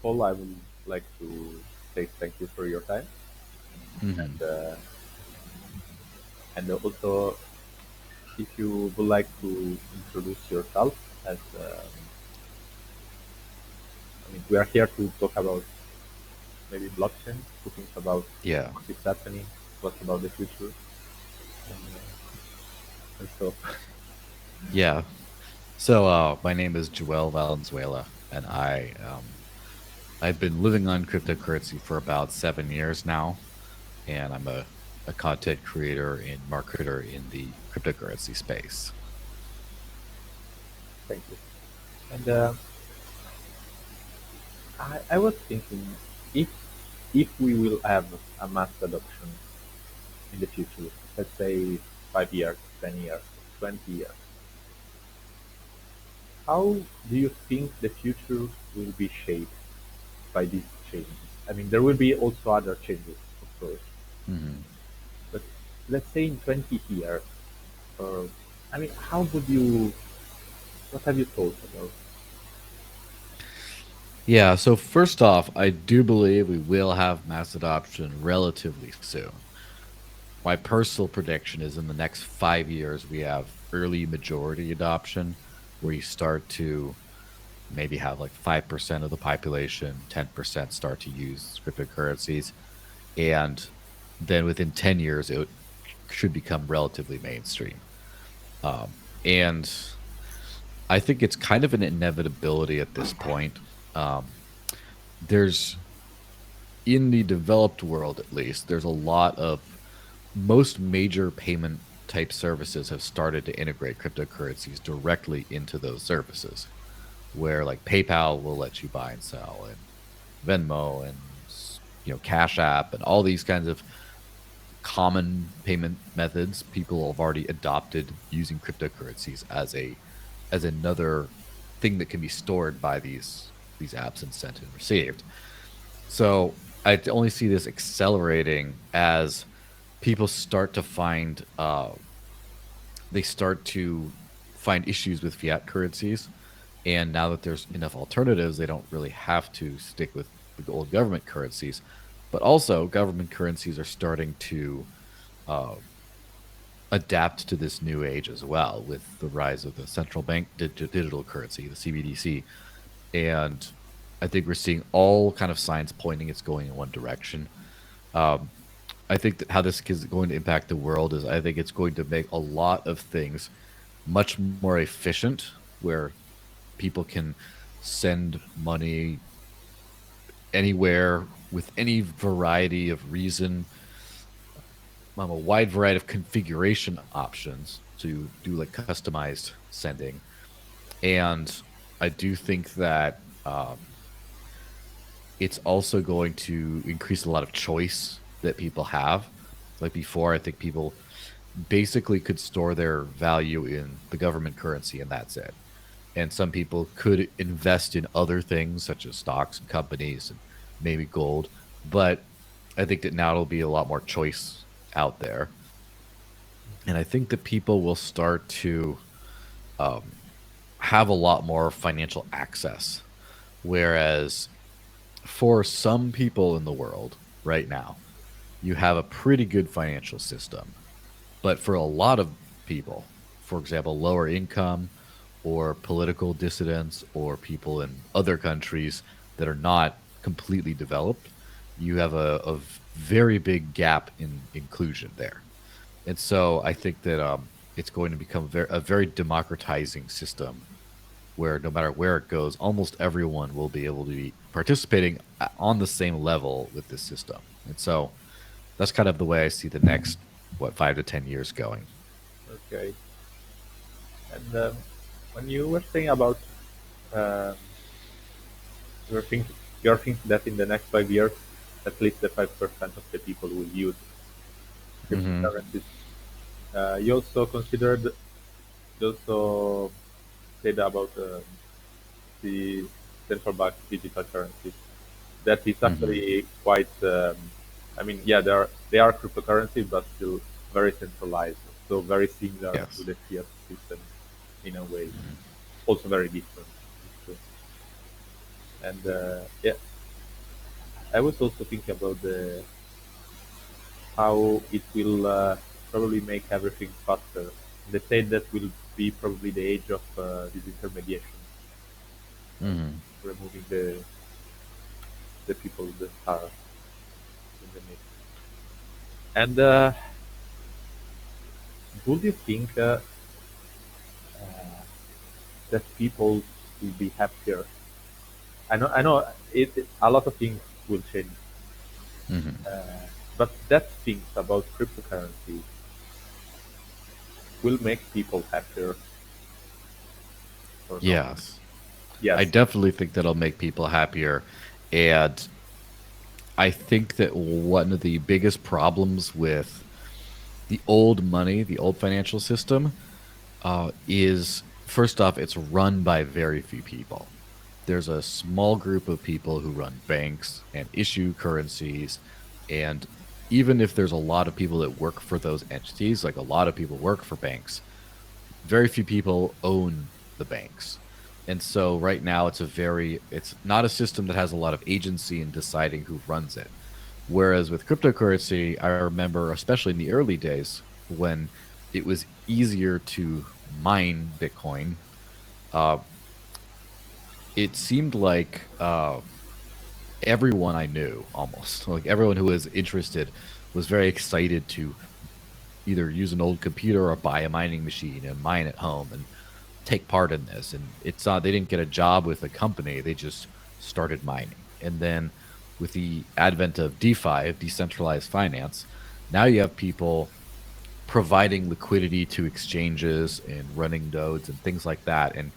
all, I would like to say thank you for your time, Hmm. and also if you would like to introduce yourself as I mean, we are here to talk about maybe blockchain, to think about Yeah. what is happening, what about the future, and so Yeah. So my name is Joel Valenzuela, and I've been living on cryptocurrency for about 7 years now, and I'm a content creator and marketer in the cryptocurrency space. thank you. And I was thinking if we will have a mass adoption in the future, let's say 5 years, 10 years, 20 years, how do you think the future will be shaped by these changes? I mean, there will be also other changes, of course, Hmm. but let's say in 20 years, or I mean, how would you? What have you thought about? Yeah. So first off, I do believe we will have mass adoption relatively soon. My personal prediction is in the next 5 years, we have early majority adoption, where you start to maybe have like 5% of the population, 10% start to use cryptocurrencies. And then within 10 years, it should become relatively mainstream. And I think it's kind of an inevitability at this point. Um, there's in the developed world, at least, there's a lot of most major payment type services have started to integrate cryptocurrencies directly into those services, where like PayPal will let you buy and sell, and Venmo and Cash App and all these kinds of common payment methods people have already adopted using cryptocurrencies as another thing that can be stored by these apps and sent and received. So I only see this accelerating as people start to find they start to find issues with fiat currencies. And now that there's enough alternatives, they don't really have to stick with the old government currencies. But also, government currencies are starting to uh, adapt to this new age as well, with the rise of the central bank digital currency, the CBDC. And I think we're seeing all kind of signs pointing it's going in one direction. Um, I think that how this is going to impact the world is I think it's going to make a lot of things much more efficient, where people can send money anywhere with any variety of reason, a wide variety of configuration options to do like customized sending. And I do think that it's also going to increase a lot of choice that people have. Like before, I think people basically could store their value in the government currency and that's it. And some people could invest in other things such as stocks and companies and maybe gold. But I think that now it'll be a lot more choice out there. And I think that people will start to have a lot more financial access. Whereas for some people in the world right now, you have a pretty good financial system. But for a lot of people, for example, lower income or political dissidents or people in other countries that are not completely developed, you have a very big gap in inclusion there. And so I think that it's going to become a very democratizing system where no matter where it goes, almost everyone will be able to be participating on the same level with this system. And so that's kind of the way I see the next, what, 5 to 10 years going. Okay, and when you were saying about um, you're thinking that in the next 5 years, at least the 5% of the people will use Hmm. cryptocurrencies. You also considered, you also said about the central bank digital currencies. That is Hmm. actually quite. I mean, yeah, they are cryptocurrencies, but still very centralized. So very similar to Yes. the fiat system in a way. Hmm. Also very different. And yeah. I was also thinking about the how it will probably make everything faster. They say that will be probably the age of disintermediation, like Hmm. removing the people that are in the mix. And would you think that people will be happier? I know a lot of things will change, Hmm. but that things about cryptocurrency will make people happier or not? Yes. I Yes. definitely think that'll make people happier. And I think that one of the biggest problems with the old money, the old financial system, is first off, it's run by very few people. There's a small group of people who run banks and issue currencies. And even if there's a lot of people that work for those entities, like a lot of people work for banks, very few people own the banks. And so right now it's not a system that has a lot of agency in deciding who runs it. Whereas with cryptocurrency, I remember, especially in the early days, when it was easier to mine Bitcoin, uh, it seemed like everyone I knew, almost like everyone who was interested, was very excited to either use an old computer or buy a mining machine and mine at home and take part in this. And it's not, they didn't get a job with a company, they just started mining. And then with the advent of DeFi, of decentralized finance, now you have people providing liquidity to exchanges and running nodes and things like that, and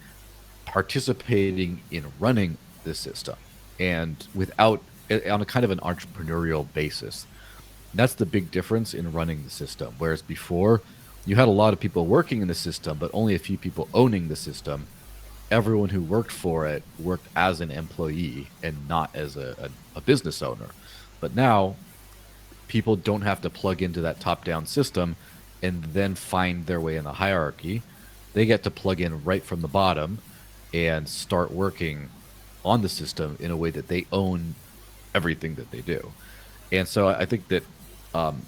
participating in running the system, and without, on a kind of an entrepreneurial basis. That's the big difference in running the system. Whereas before, you had a lot of people working in the system, but only a few people owning the system. Everyone who worked for it worked as an employee and not as a business owner. But now people don't have to plug into that top down system and then find their way in the hierarchy. They get to plug in right from the bottom and start working on the system in a way that they own everything that they do. And so I think that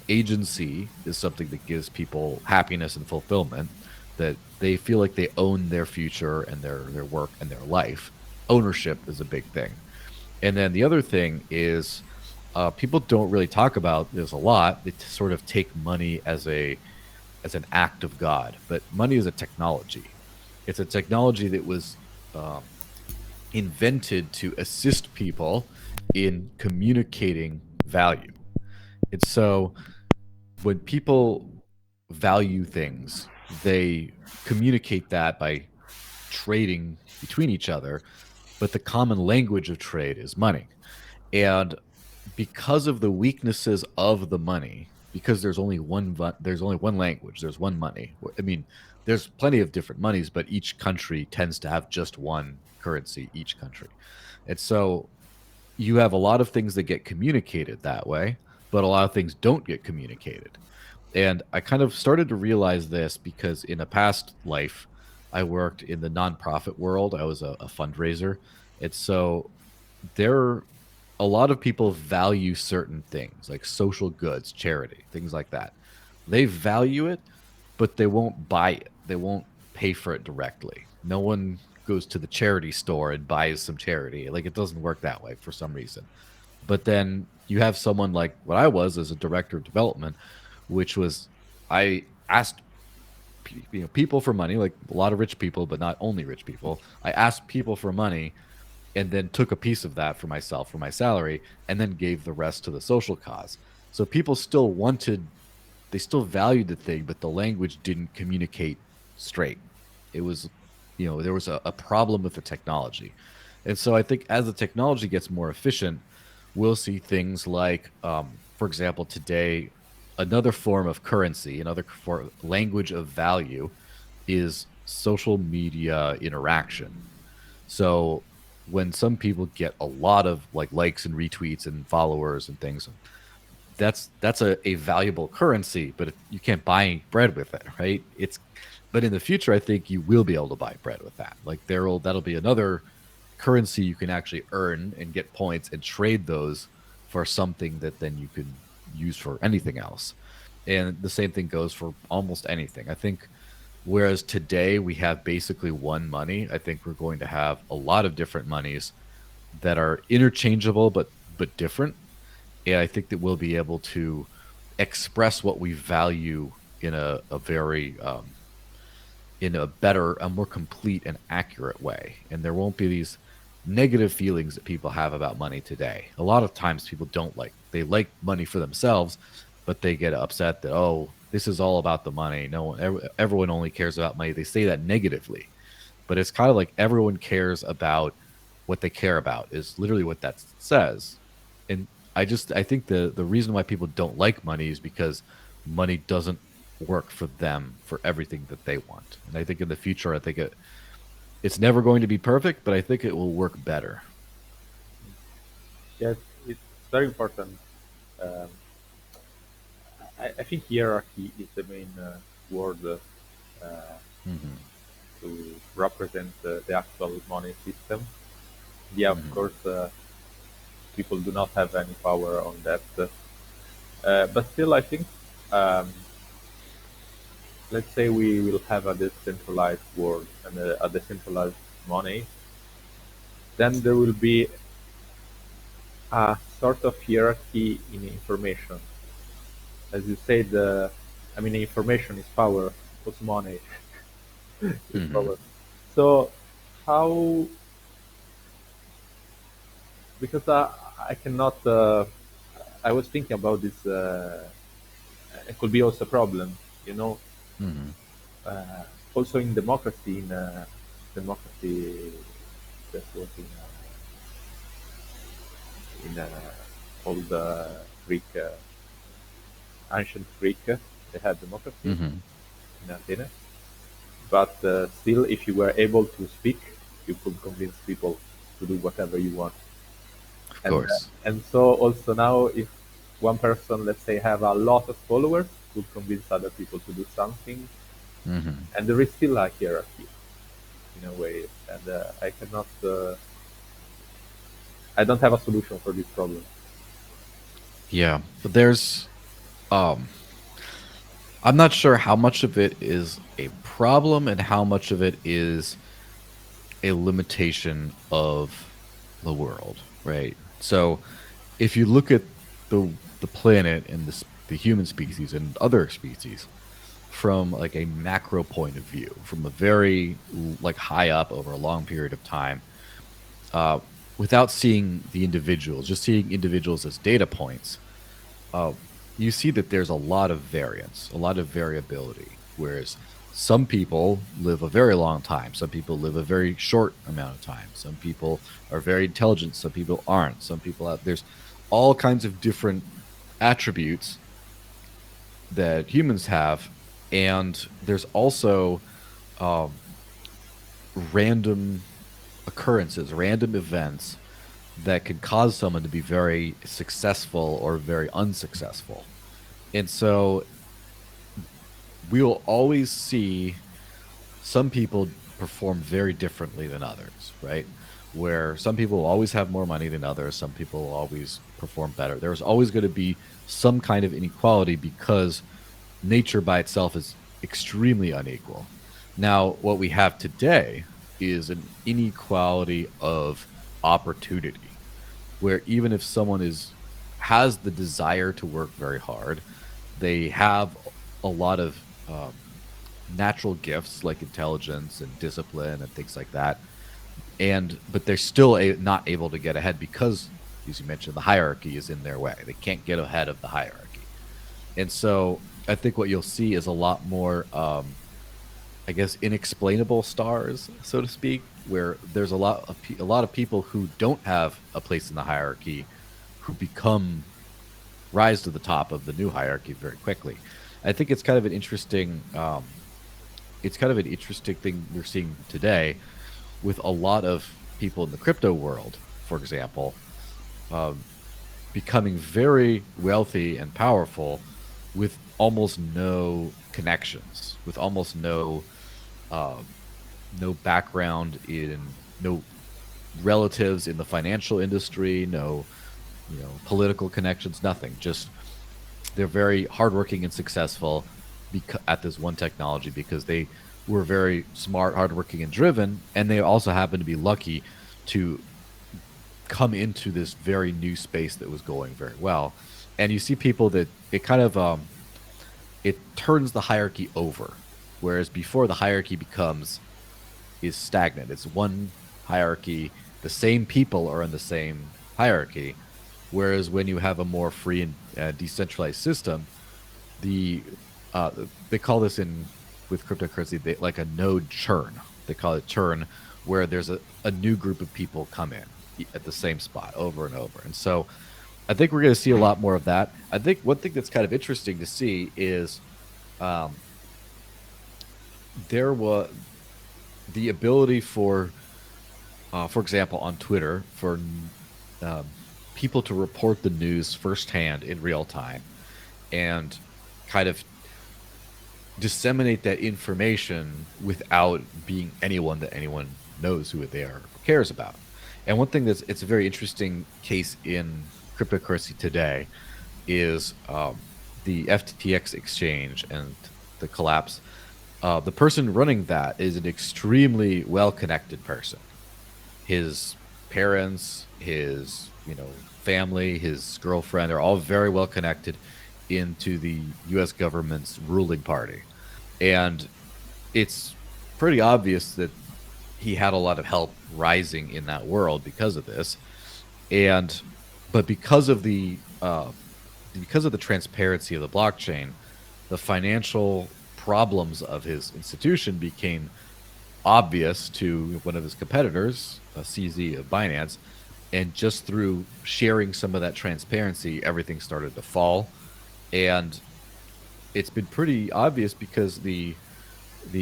agency is something that gives people happiness and fulfillment, that they feel like they own their future and their work and their life. Ownership is a big thing. And then the other thing is, people don't really talk about this a lot. They sort of take money as an act of God, but money is a technology. It's a technology that was um, invented to assist people in communicating value. And so when people value things, they communicate that by trading between each other, but the common language of trade is money. And because of the weaknesses of the money, because there's only one language, there's one money. I mean, there's plenty of different monies, but each country tends to have just one currency, each country. And so you have a lot of things that get communicated that way, but a lot of things don't get communicated. And I kind of started to realize this because in a past life, I worked in the nonprofit world. I was a fundraiser. And so there, a lot of people value certain things like social goods, charity, things like that. They value it, but they won't buy it. They won't pay for it directly. No one goes to the charity store and buys some charity. Like it doesn't work that way for some reason. But then you have someone like what I was as a director of development, which was I asked people for money, like a lot of rich people, but not only rich people. I asked people for money and then took a piece of that for myself for my salary and then gave the rest to the social cause. So people still wanted, they still valued the thing, but the language didn't communicate straight. It was, there was a problem with the technology. And so I think as the technology gets more efficient, we'll see things like, for example, today, another form of currency, another language of value is social media interaction. So when some people get a lot of like likes and retweets and followers and things, that's a valuable currency, but you can't buy bread with it, right? But in the future, I think you will be able to buy bread with that. Like that'll be another currency you can actually earn and get points and trade those for something that then you can use for anything else. And the same thing goes for almost anything. I think whereas today we have basically one money, I think we're going to have a lot of different monies that are interchangeable but different. And I think that we'll be able to express what we value in a very in a better, a more complete and accurate way. And there won't be these negative feelings that people have about money today. A lot of times people don't like, they like money for themselves, but they get upset that, oh, this is all about the money. No one, everyone only cares about money. They say that negatively, but it's kind of like everyone cares about what they care about is literally what that says. And I think the reason why people don't like money is because money doesn't work for them for everything that they want. And I think in the future, I think it's never going to be perfect, but I think it will work better. Yes, it's very important. Um, I think hierarchy is the main word Hmm. to represent the actual money system. Yeah, of Hmm. course, people do not have any power on that. But still, I think, um, let's say we will have a decentralized world and a decentralized money, then there will be a sort of hierarchy in information. As you said, I mean, information is power, plus money is Hmm. power. So, how, because I cannot, I was thinking about this, it could be also a problem, you know, Hmm. also in democracy, democracy that was in old Greek, ancient Greek, they had democracy Hmm. in Athens. But still, if you were able to speak, you could convince people to do whatever you want. Of And course. and so also now, if one person, let's say, have a lot of followers, could convince other people to do something, Hmm. and there is still a hierarchy in a way, and I cannot, I don't have a solution for this problem. Yeah, but there's um I'm not sure how much of it is a problem and how much of it is a limitation of the world, right? So if you look at the planet and the human species and other species from like a macro point of view, from a very like high up over a long period of time, uh, without seeing the individuals, just seeing individuals as data points, uh, you see that there's a lot of variance, a lot of variability. Whereas some people live a very long time, some people live a very short amount of time, some people are very intelligent, some people aren't, some people have, there's all kinds of different attributes that humans have. And there's also um, random occurrences, random events that could cause someone to be very successful or very unsuccessful. And so we'll always see some people perform very differently than others, right? Where some people will always have more money than others, some people will always perform better. There's always going to be some kind of inequality because nature by itself is extremely unequal. Now, what we have today is an inequality of opportunity where even if someone is has the desire to work very hard, they have a lot of natural gifts like intelligence and discipline and things like that, and but they're still not able to get ahead because, as you mentioned, the hierarchy is in their way. They can't get ahead of the hierarchy, and so I think what you'll see is a lot more, I guess, inexplainable stars, so to speak, where there's a lot of people who don't have a place in the hierarchy who become rise to the top of the new hierarchy very quickly. I think it's kind of an interesting thing we're seeing today with a lot of people in the crypto world, for example, um, becoming very wealthy and powerful with almost no connections, with almost um, no background in, no relatives in the financial industry, no political connections, nothing. Just they're very hardworking and successful at this one technology because they were very smart, hardworking, and driven, and they also happened to be lucky to come into this very new space that was going very well. And you see people that it kind of it turns the hierarchy over, whereas before the hierarchy becomes is stagnant. It's one hierarchy. The same people are in the same hierarchy. Whereas when you have a more free and decentralized system, the they call this in with cryptocurrency like a node churn. They call it churn, where there's a new group of people come in at the same spot over and over. And so I think we're going to see a lot more of that. I think one thing that's kind of interesting to see is um, there was the ability for example, on Twitter, for um, people to report the news firsthand in real time and kind of disseminate that information without being anyone that anyone knows who they are or cares about. And one thing that's it's a very interesting case in cryptocurrency today is the FTX exchange and the collapse. The person running that is an extremely well connected person. His parents, his family, his girlfriend are all very well connected into the U.S. government's ruling party, and it's pretty obvious that he had a lot of help rising in that world because of this, and but because of the transparency of the blockchain, the financial problems of his institution became obvious to one of his competitors, a CZ of Binance, and just through sharing some of that transparency, everything started to fall. And it's been pretty obvious because the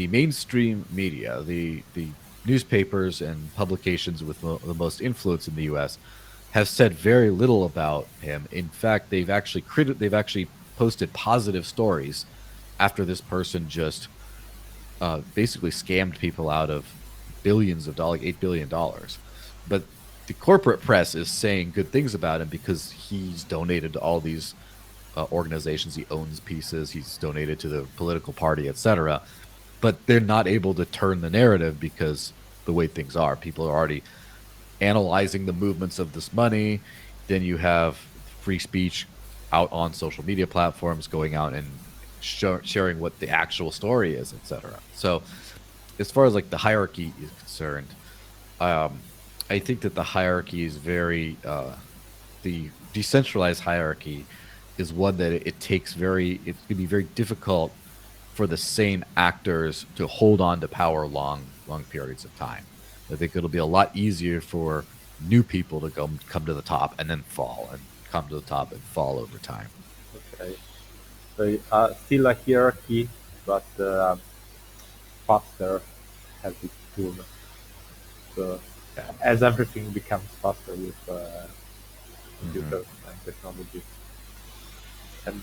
mainstream media, the newspapers and publications with the most influence in the U.S. have said very little about him. In fact, they've actually posted positive stories after this person just basically scammed people out of billions of dollars, $8 billion. But the corporate press is saying good things about him because he's donated to all these organizations. He owns pieces. He's donated to the political party, etc. But they're not able to turn the narrative because the way things are, people are already analyzing the movements of this money. Then you have free speech out on social media platforms going out and sharing what the actual story is, etc. So, as far as like the hierarchy is concerned, um, I think that the hierarchy is very the decentralized hierarchy is one that it takes very it can be very difficult for the same actors to hold on to power long periods of time. I think it'll be a lot easier for new people to come to the top and then fall and come to the top and fall over time. Okay. So still a hierarchy, but faster has its turn. So Yeah. as everything becomes faster with Hmm. computers and technology, and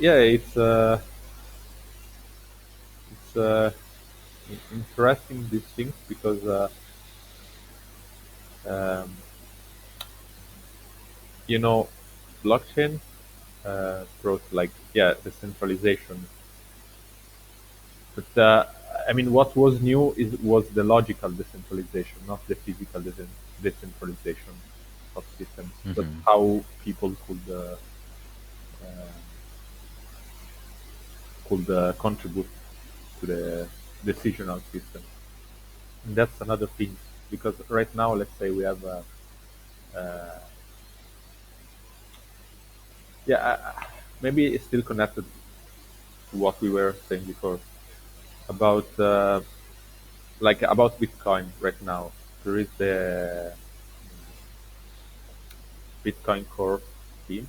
yeah, it's interesting these things because um, you know blockchain brought like decentralization. But I mean, what was new was the logical decentralization, not the physical decentralization of systems. But Hmm. how people could contribute to the decisional system. And that's another thing because right now, let's say we have uh, yeah maybe it's still connected to what we were saying before about about Bitcoin right now. There is the Bitcoin Core team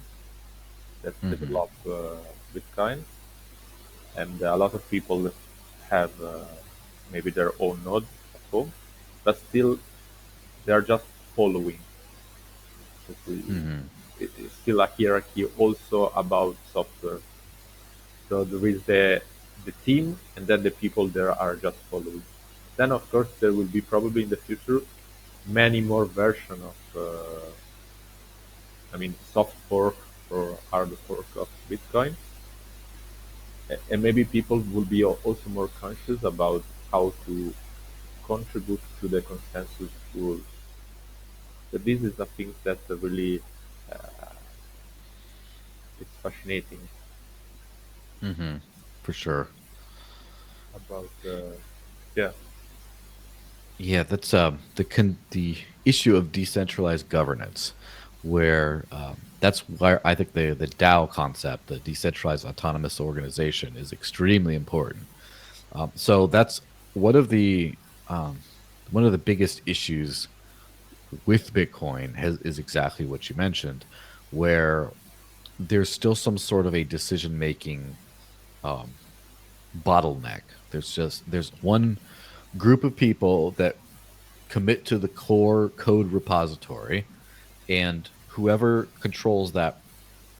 that Hmm. develop Bitcoin, and a lot of people have maybe their own node at home, but still they are just following. So Hmm. it's still a hierarchy also about software. So there is the team, and then the people there are just following. Then of course there will be probably in the future. many more version of, I mean, soft fork or hard fork of Bitcoin, and maybe people will be also more conscious about how to contribute to the consensus rules. But this is a thing that really is fascinating Hmm. For sure. about, yeah. Yeah, that's the issue of decentralized governance, where that's where I think the DAO concept, the decentralized autonomous organization, is extremely important. So that's one of the um, one of the biggest issues with Bitcoin is exactly what you mentioned, where there's still some sort of a decision making um, bottleneck. There's one group of people that commit to the core code repository, and whoever controls that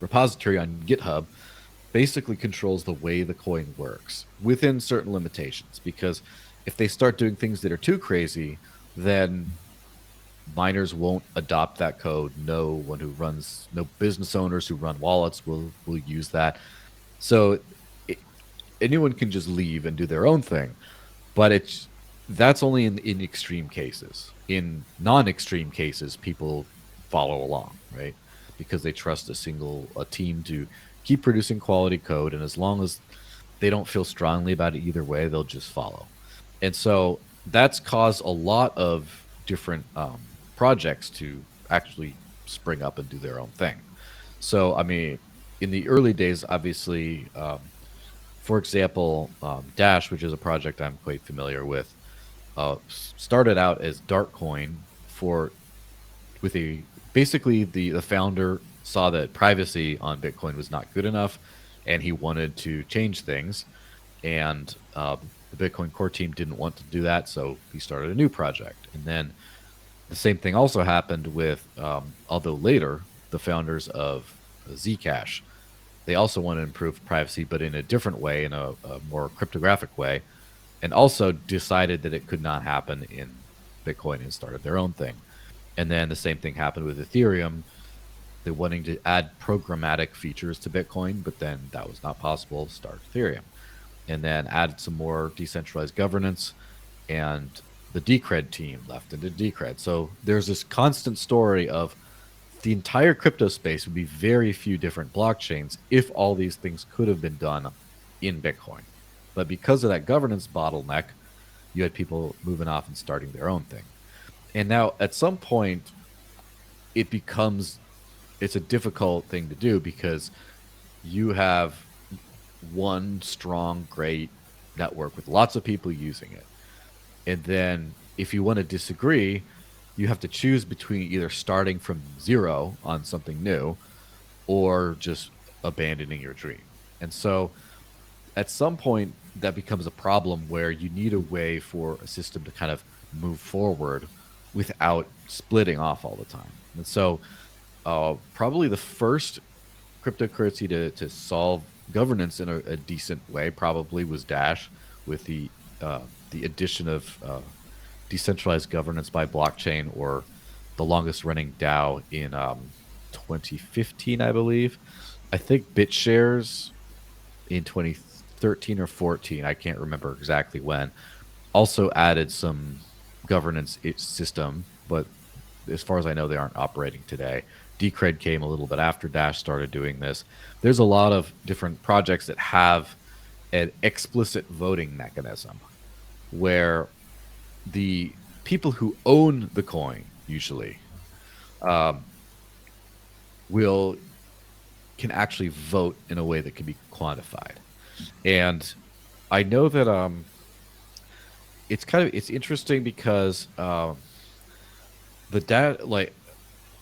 repository on GitHub basically controls the way the coin works within certain limitations. Because if they start doing things that are too crazy, then miners won't adopt that code. No business owners who run wallets will use that. So it, anyone can just leave and do their own thing. But that's only in extreme cases. In non-extreme cases, people follow along, right? Because they trust a team to keep producing quality code, and as long as they don't feel strongly about it either way, they'll just follow. And so that's caused a lot of different projects to actually spring up and do their own thing. So, I mean, in the early days, obviously, for example, Dash, which is a project I'm quite familiar with, started out as Darkcoin for with a basically the founder saw that privacy on Bitcoin was not good enough, and he wanted to change things, and the Bitcoin core team didn't want to do that, so he started a new project, and then the same thing also happened with, although later, the founders of Zcash. They also want to improve privacy, but in a different way, in a more cryptographic way, and also decided that it could not happen in Bitcoin and started their own thing. And then the same thing happened with Ethereum. They're wanting to add programmatic features to Bitcoin, but then that was not possible. Start Ethereum. And then added some more decentralized governance, and the Decred team left into Decred. So there's this constant story of the entire crypto space would be very few different blockchains if all these things could have been done in Bitcoin. But because of that governance bottleneck, you had people moving off and starting their own thing. And now at some point, it becomes it's a difficult thing to do because you have one strong, great network with lots of people using it. And then if you want to disagree, you have to choose between either starting from zero on something new or just abandoning your dream. And so at some point, that becomes a problem where you need a way for a system to kind of move forward without splitting off all the time. And so, probably the first cryptocurrency to solve governance in a decent way probably was Dash, with the addition of decentralized governance by blockchain, or the longest running DAO in 2015, I believe. I think BitShares in 2013 or 14, I can't remember exactly when, also added some governance system, but as far as I know, they aren't operating today. Decred came a little bit after Dash started doing this. There's a lot of different projects that have an explicit voting mechanism where the people who own the coin usually um, will can actually vote in a way that can be quantified. And I know that it's interesting because the data, like,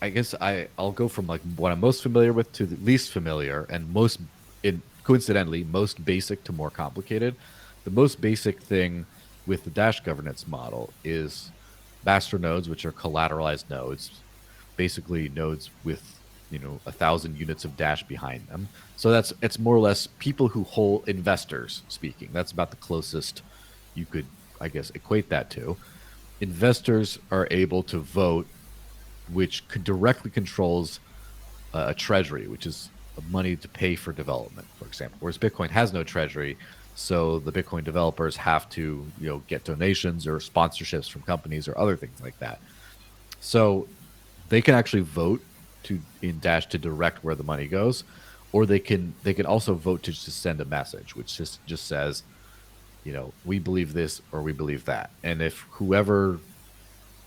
I guess I'll go from like what I'm most familiar with to the least familiar, and coincidentally most basic to more complicated. The most basic thing with the Dash governance model is master nodes, which are collateralized nodes, basically nodes with 1,000 units of Dash behind them. So it's more or less people who hold investors speaking. That's about the closest you could, I guess, equate that to. investors are able to vote, which directly controls a treasury, which is money to pay for development, for example. Whereas Bitcoin has no treasury, so the Bitcoin developers have to, get donations or sponsorships from companies or other things like that. So they can actually vote to in Dash to direct where the money goes, or they can also vote to just send a message, which just says, we believe this or we believe that. And if whoever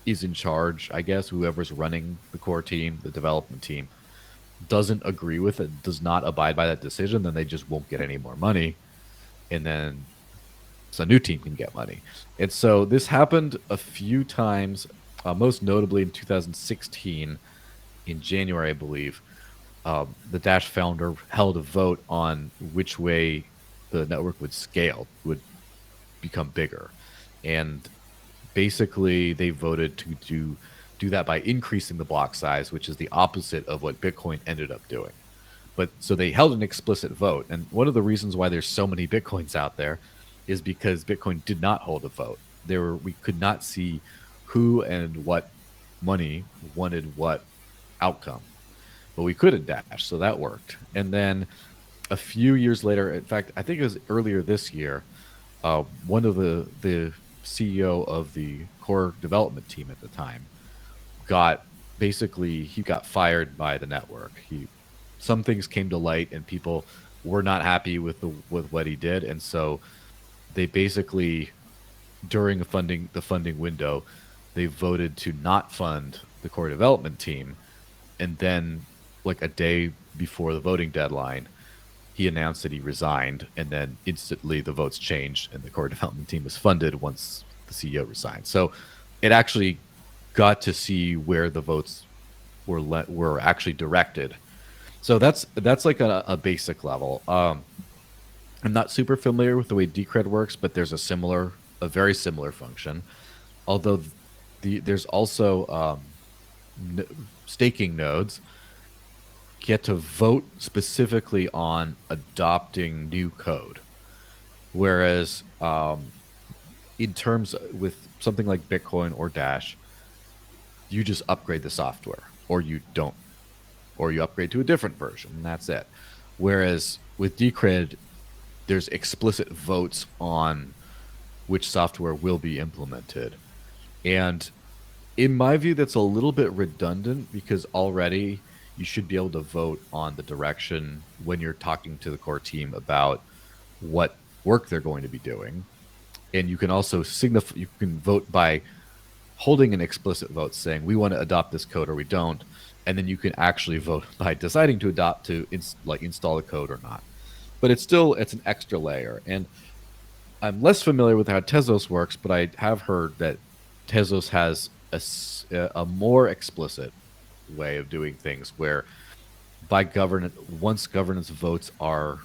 is in charge, I guess, whoever's running the core team, the development team, doesn't agree with it, does not abide by that decision, then they just won't get any more money. And then so a new team can get money. And so this happened a few times, most notably in 2016, in January, I believe. The Dash founder held a vote on which way the network would scale, would become bigger. And basically, they voted to do that by increasing the block size, which is the opposite of what Bitcoin ended up doing. But so they held an explicit vote. And one of the reasons why there's so many Bitcoins out there is because Bitcoin did not hold a vote. We could not see who and what money wanted what outcome, but we could in Dash, so that worked. And then a few years later, in fact, I think it was earlier this year, one of the CEO of the core development team at the time got he got fired by the network. Some things came to light, and people were not happy with what he did, and so they basically, during the funding window, they voted to not fund the core development team. And then, like a day before the voting deadline, he announced that he resigned, and then instantly the votes changed, and the core development team was funded once the CEO resigned. So it actually got to see where the votes were actually directed. So that's like a basic level. I'm not super familiar with the way Decred works, but there's a very similar function. Although there's also staking nodes get to vote specifically on adopting new code, whereas in terms with something like Bitcoin or Dash, you just upgrade the software, or you don't, or you upgrade to a different version, and that's it. Whereas with Decred, there's explicit votes on which software will be implemented. And in my view, that's a little bit redundant because already you should be able to vote on the direction when you're talking to the core team about what work they're going to be doing. And you can also you can vote by holding an explicit vote saying we want to adopt this code or we don't. And then you can actually vote by deciding to adopt to install the code or not. But it's an extra layer. And I'm less familiar with how Tezos works, but I have heard that Tezos has a more explicit way of doing things where once governance votes are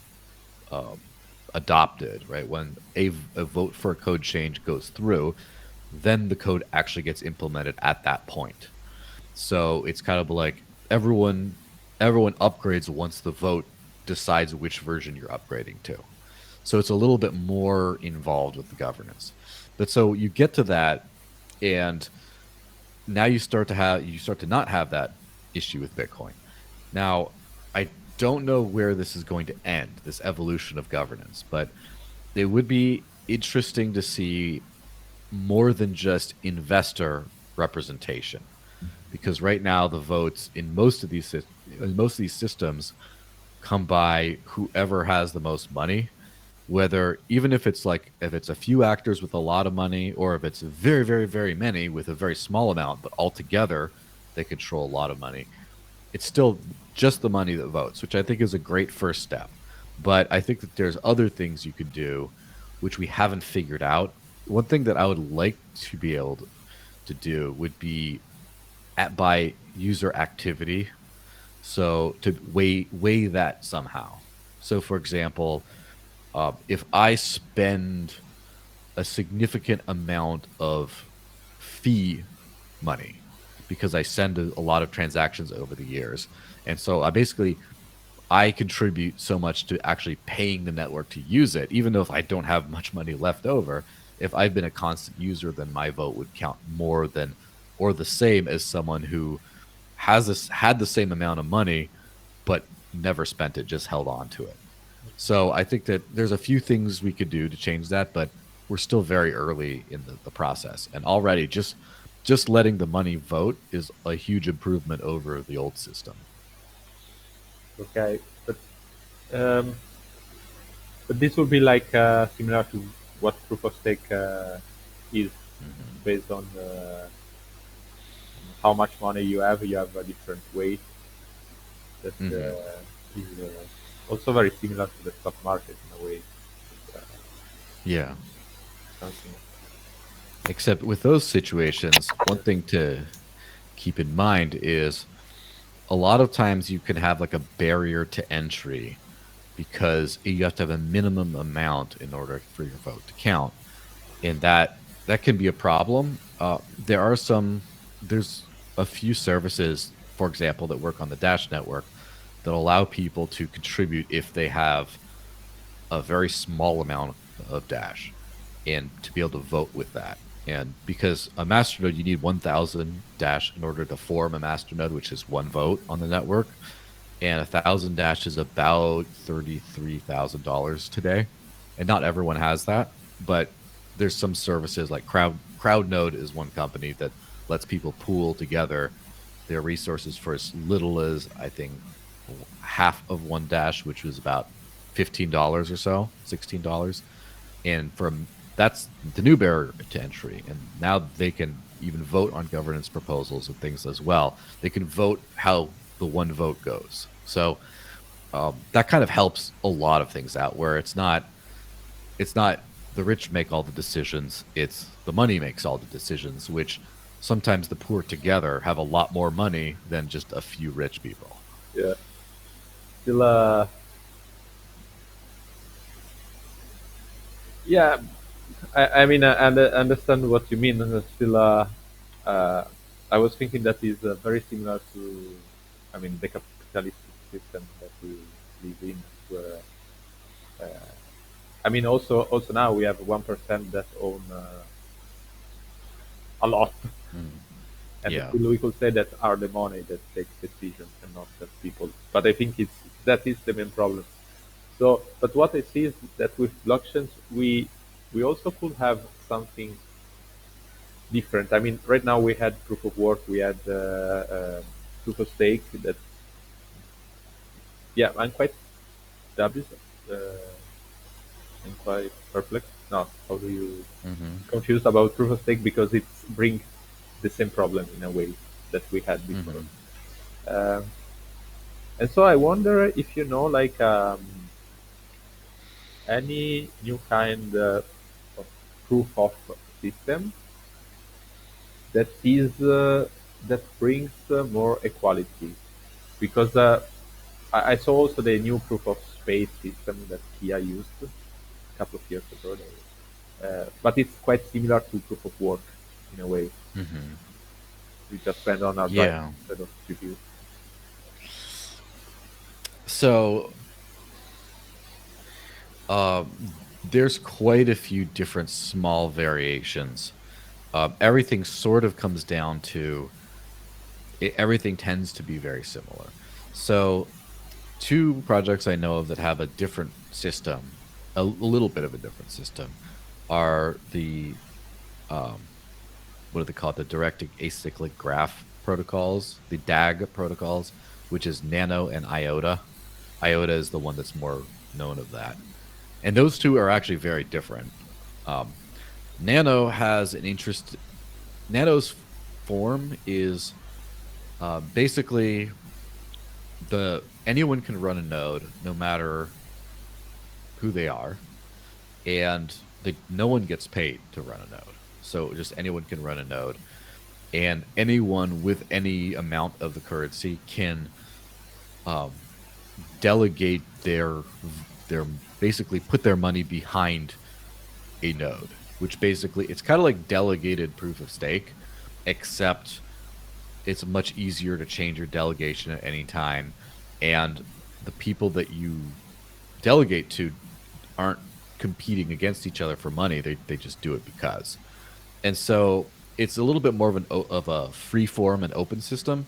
adopted, right, when a vote for a code change goes through, then the code actually gets implemented at that point. So it's kind of like everyone upgrades once the vote decides which version you're upgrading to. So it's a little bit more involved with the governance. But so you get to that, and now you start to not have that issue with Bitcoin. Now, I don't know where this is going to end, this evolution of governance, but it would be interesting to see more than just investor representation, because right now the votes in most of these systems come by whoever has the most money, whether even if it's a few actors with a lot of money, or if it's very, very, very many with a very small amount, but altogether they control a lot of money. It's still just the money that votes, which I think is a great first step. But I think that there's other things you could do which we haven't figured out. One thing that I would like to be able to do would be by user activity. So to weigh that somehow. So for example, if I spend a significant amount of fee money because I send a lot of transactions over the years, and so I contribute so much to actually paying the network to use it, even though if I don't have much money left over, if I've been a constant user, then my vote would count more than or the same as someone who had the same amount of money but never spent it, just held on to it. So I think that there's a few things we could do to change that, but we're still very early in the process. And already just letting the money vote is a huge improvement over the old system. Okay, um, but this would be like similar to what proof of stake is Hmm. based on how much money you have. You have a different weight that Hmm. is also very similar to the stock market in a way. Uh, Yeah. something. Except with those situations, one thing to keep in mind is a lot of times you can have like a barrier to entry because you have to have a minimum amount in order for your vote to count, and that can be a problem. There are there's a few services, for example, that work on the Dash network that allow people to contribute if they have a very small amount of Dash and to be able to vote with that. And because a masternode, you need 1,000 Dash in order to form a masternode, which is one vote on the network. And 1,000 Dash is about $33,000 today. And not everyone has that, but there's some services like CrowdNode is one company that lets people pool together their resources for as little as I think half of one Dash, which was about $15 or so, $16. And from that's the new barrier to entry. And now they can even vote on governance proposals and things as well. They can vote how the one vote goes. So that kind of helps a lot of things out where it's not the rich make all the decisions, it's the money makes all the decisions, which sometimes the poor together have a lot more money than just a few rich people. Yeah. Still, yeah. I mean, understand what you mean. And still, uh, I was thinking that is very similar to, I mean, the capitalistic system that we live in, where I mean, also now we have 1% that own a lot, Mm. and Yeah. still we could say that are the money that takes decisions and not the people. But I think it's that is the main problem. So, but what I see is that with blockchains, we also could have something different. I mean, right now we had proof of work, we had proof of stake. That yeah, I'm quite dubious. Uh, I'm quite perplexed. No, how do you Hmm. confused about proof of stake because it brings the same problem in a way that we had before. Hmm. Um, and so I wonder if you know like any new kind of proof of system that is that brings more equality because I saw also the new proof of space system that Kia used a couple of years ago, but it's quite similar to proof of work in a way. Hmm. We just spend on our drive Yeah. instead of GPU. So there's quite a few different small variations. Everything sort of comes down to everything tends to be very similar. So, two projects I know of that have a different system, a little bit of a different system, are the um, what do they call it? The directed acyclic graph protocols, the DAG protocols, which is Nano and IOTA. IOTA is the one that's more known of that. And those two are actually very different. Um, Nano has an interest. Nano's form is basically the anyone can run a node, no matter who they are, and no one gets paid to run a node. So just anyone can run a node, and anyone with any amount of the currency can um, delegate their basically put their money behind a node, which basically it's kind of like delegated proof of stake, except it's much easier to change your delegation at any time. And the people that you delegate to aren't competing against each other for money. They just do it because. And so it's a little bit more of a free form and open system,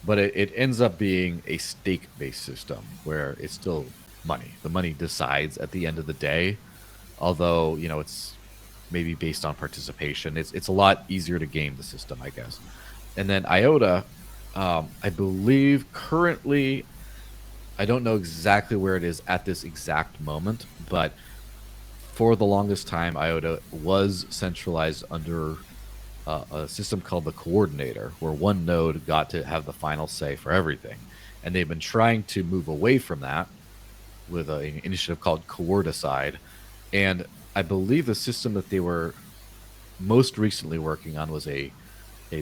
but it ends up being a stake based system where it's still money. The money decides at the end of the day, although it's maybe based on participation. It's a lot easier to game the system, I guess. And then IOTA, I believe currently, I don't know exactly where it is at this exact moment, but for the longest time, IOTA was centralized under a system called the coordinator, where one node got to have the final say for everything. And they've been trying to move away from that with an initiative called Coordicide. And I believe the system that they were most recently working on was a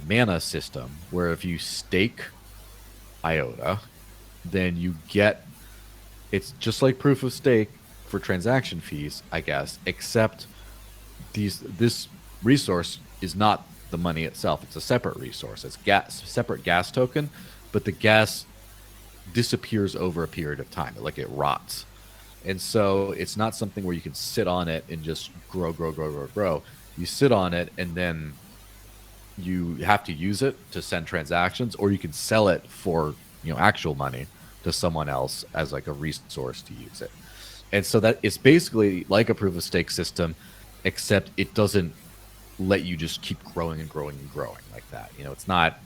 mana system where if you stake IOTA, then you get, it's just like proof of stake for transaction fees, I guess, except this resource is not the money itself. It's a separate resource. It's separate gas token, but the gas disappears over a period of time. Like it rots. And so it's not something where you can sit on it and just grow. You sit on it and then you have to use it to send transactions, or you can sell it for actual money to someone else as like a resource to use it. And so that it's basically like a proof of stake system, except it doesn't let you just keep growing like that. It's not.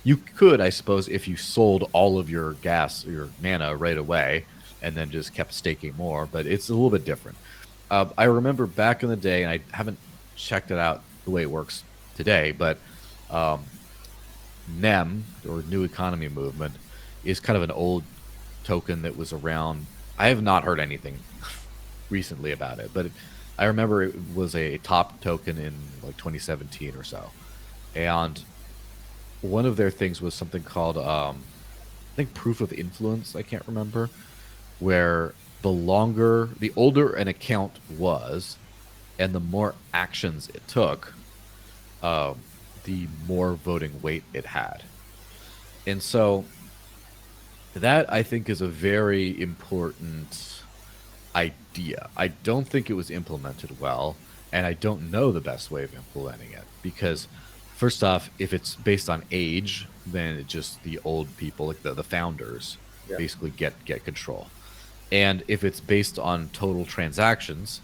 You could, I suppose, if you sold all of your gas, your mana right away, and then just kept staking more, but it's a little bit different. I remember back in the day, and I haven't checked it out the way it works today, but NEM, or New Economy Movement, is kind of an old token that was around. I have not heard anything recently about it, but I remember it was a top token in like 2017 or so. And one of their things was something called, I think, proof of influence. I can't remember, where the older an account was and the more actions it took, the more voting weight it had. And so that, I think, is a very important idea. I don't think it was implemented well, and I don't know the best way of implementing it because, first off, if it's based on age, then it just the old people, like the founders, Yeah. basically get control. And if it's based on total transactions,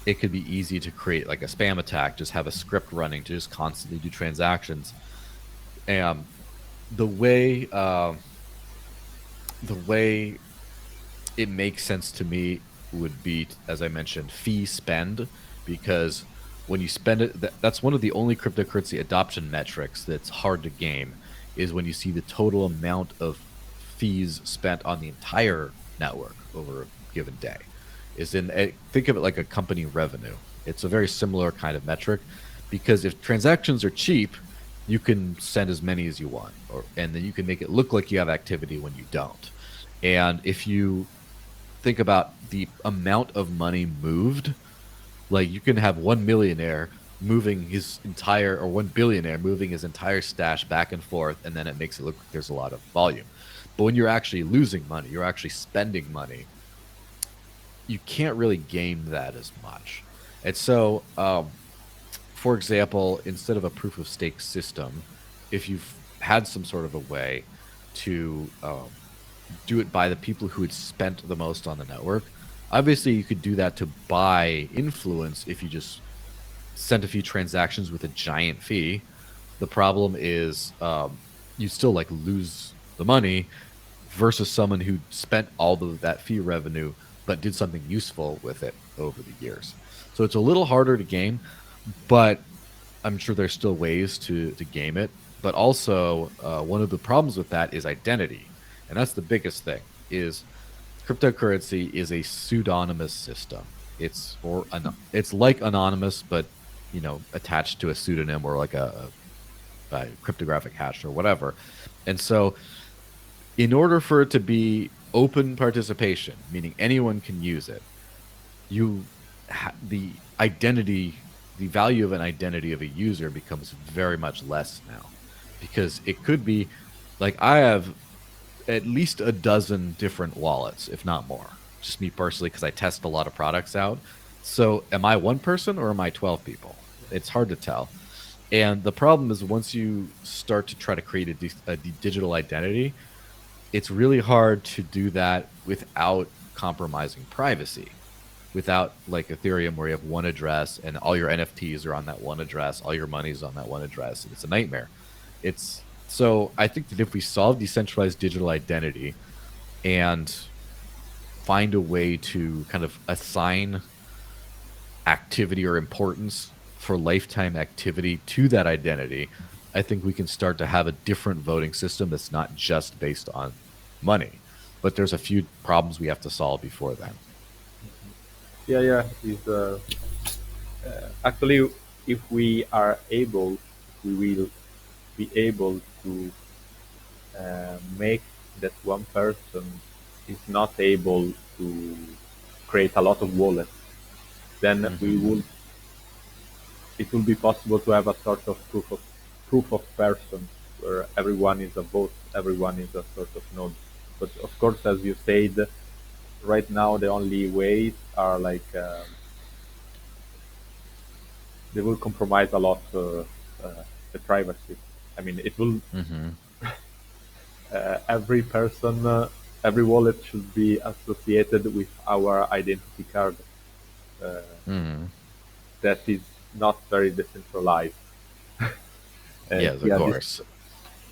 it could be easy to create like a spam attack, just have a script running to just constantly do transactions. And the way it makes sense to me would be, as I mentioned, fee spend, because when you spend it, that's one of the only cryptocurrency adoption metrics that's hard to game, is when you see the total amount of fees spent on the entire network over a given day. Think of it like a company revenue. It's a very similar kind of metric, because if transactions are cheap, you can send as many as you want, and then you can make it look like you have activity when you don't. And if you think about the amount of money moved, like you can have one millionaire moving his entire, or 1 billionaire moving his entire stash back and forth, and then it makes it look like there's a lot of volume. But when you're actually losing money, you're actually spending money, you can't really game that as much. And so, for example, instead of a proof of stake system, if you've had some sort of a way to do it by the people who had spent the most on the network, obviously you could do that to buy influence if you just sent a few transactions with a giant fee. The problem is you still like lose the money versus someone who spent all of that fee revenue but did something useful with it over the years. So it's a little harder to game, but I'm sure there's still ways to game it. But also, one of the problems with that is identity. And that's the biggest thing, is cryptocurrency is a pseudonymous system. It's like anonymous, but attached to a pseudonym or like a cryptographic hash or whatever. And so in order for it to be open participation, meaning anyone can use it, the value of an identity of a user becomes very much less now, because it could be like I have at least a dozen different wallets, if not more. Just me personally, because I test a lot of products out. So am I one person or am I 12 people? It's hard to tell. And the problem is once you start to try to create a digital identity, it's really hard to do that without compromising privacy. Without like Ethereum, where you have one address and all your NFTs are on that one address, all your money's on that one address, and it's a nightmare. It's so I think that if we solve decentralized digital identity and find a way to kind of assign activity or importance for lifetime activity to that identity, I think we can start to have a different voting system that's not just based on money. But there's a few problems we have to solve before then. Yeah, yeah. Is actually, if we are able, we will be able to make that one person is not able to create a lot of wallets, then we Hmm. will it will be possible to have a sort of proof of person where everyone is a vote, everyone is a sort of node. But of course, as you said, right now the only ways are like they will compromise a lot the privacy. I mean, it will Hmm. every person, every wallet should be associated with our identity card. Uh, Hmm. that is not very decentralized. And Yes, of yeah, course.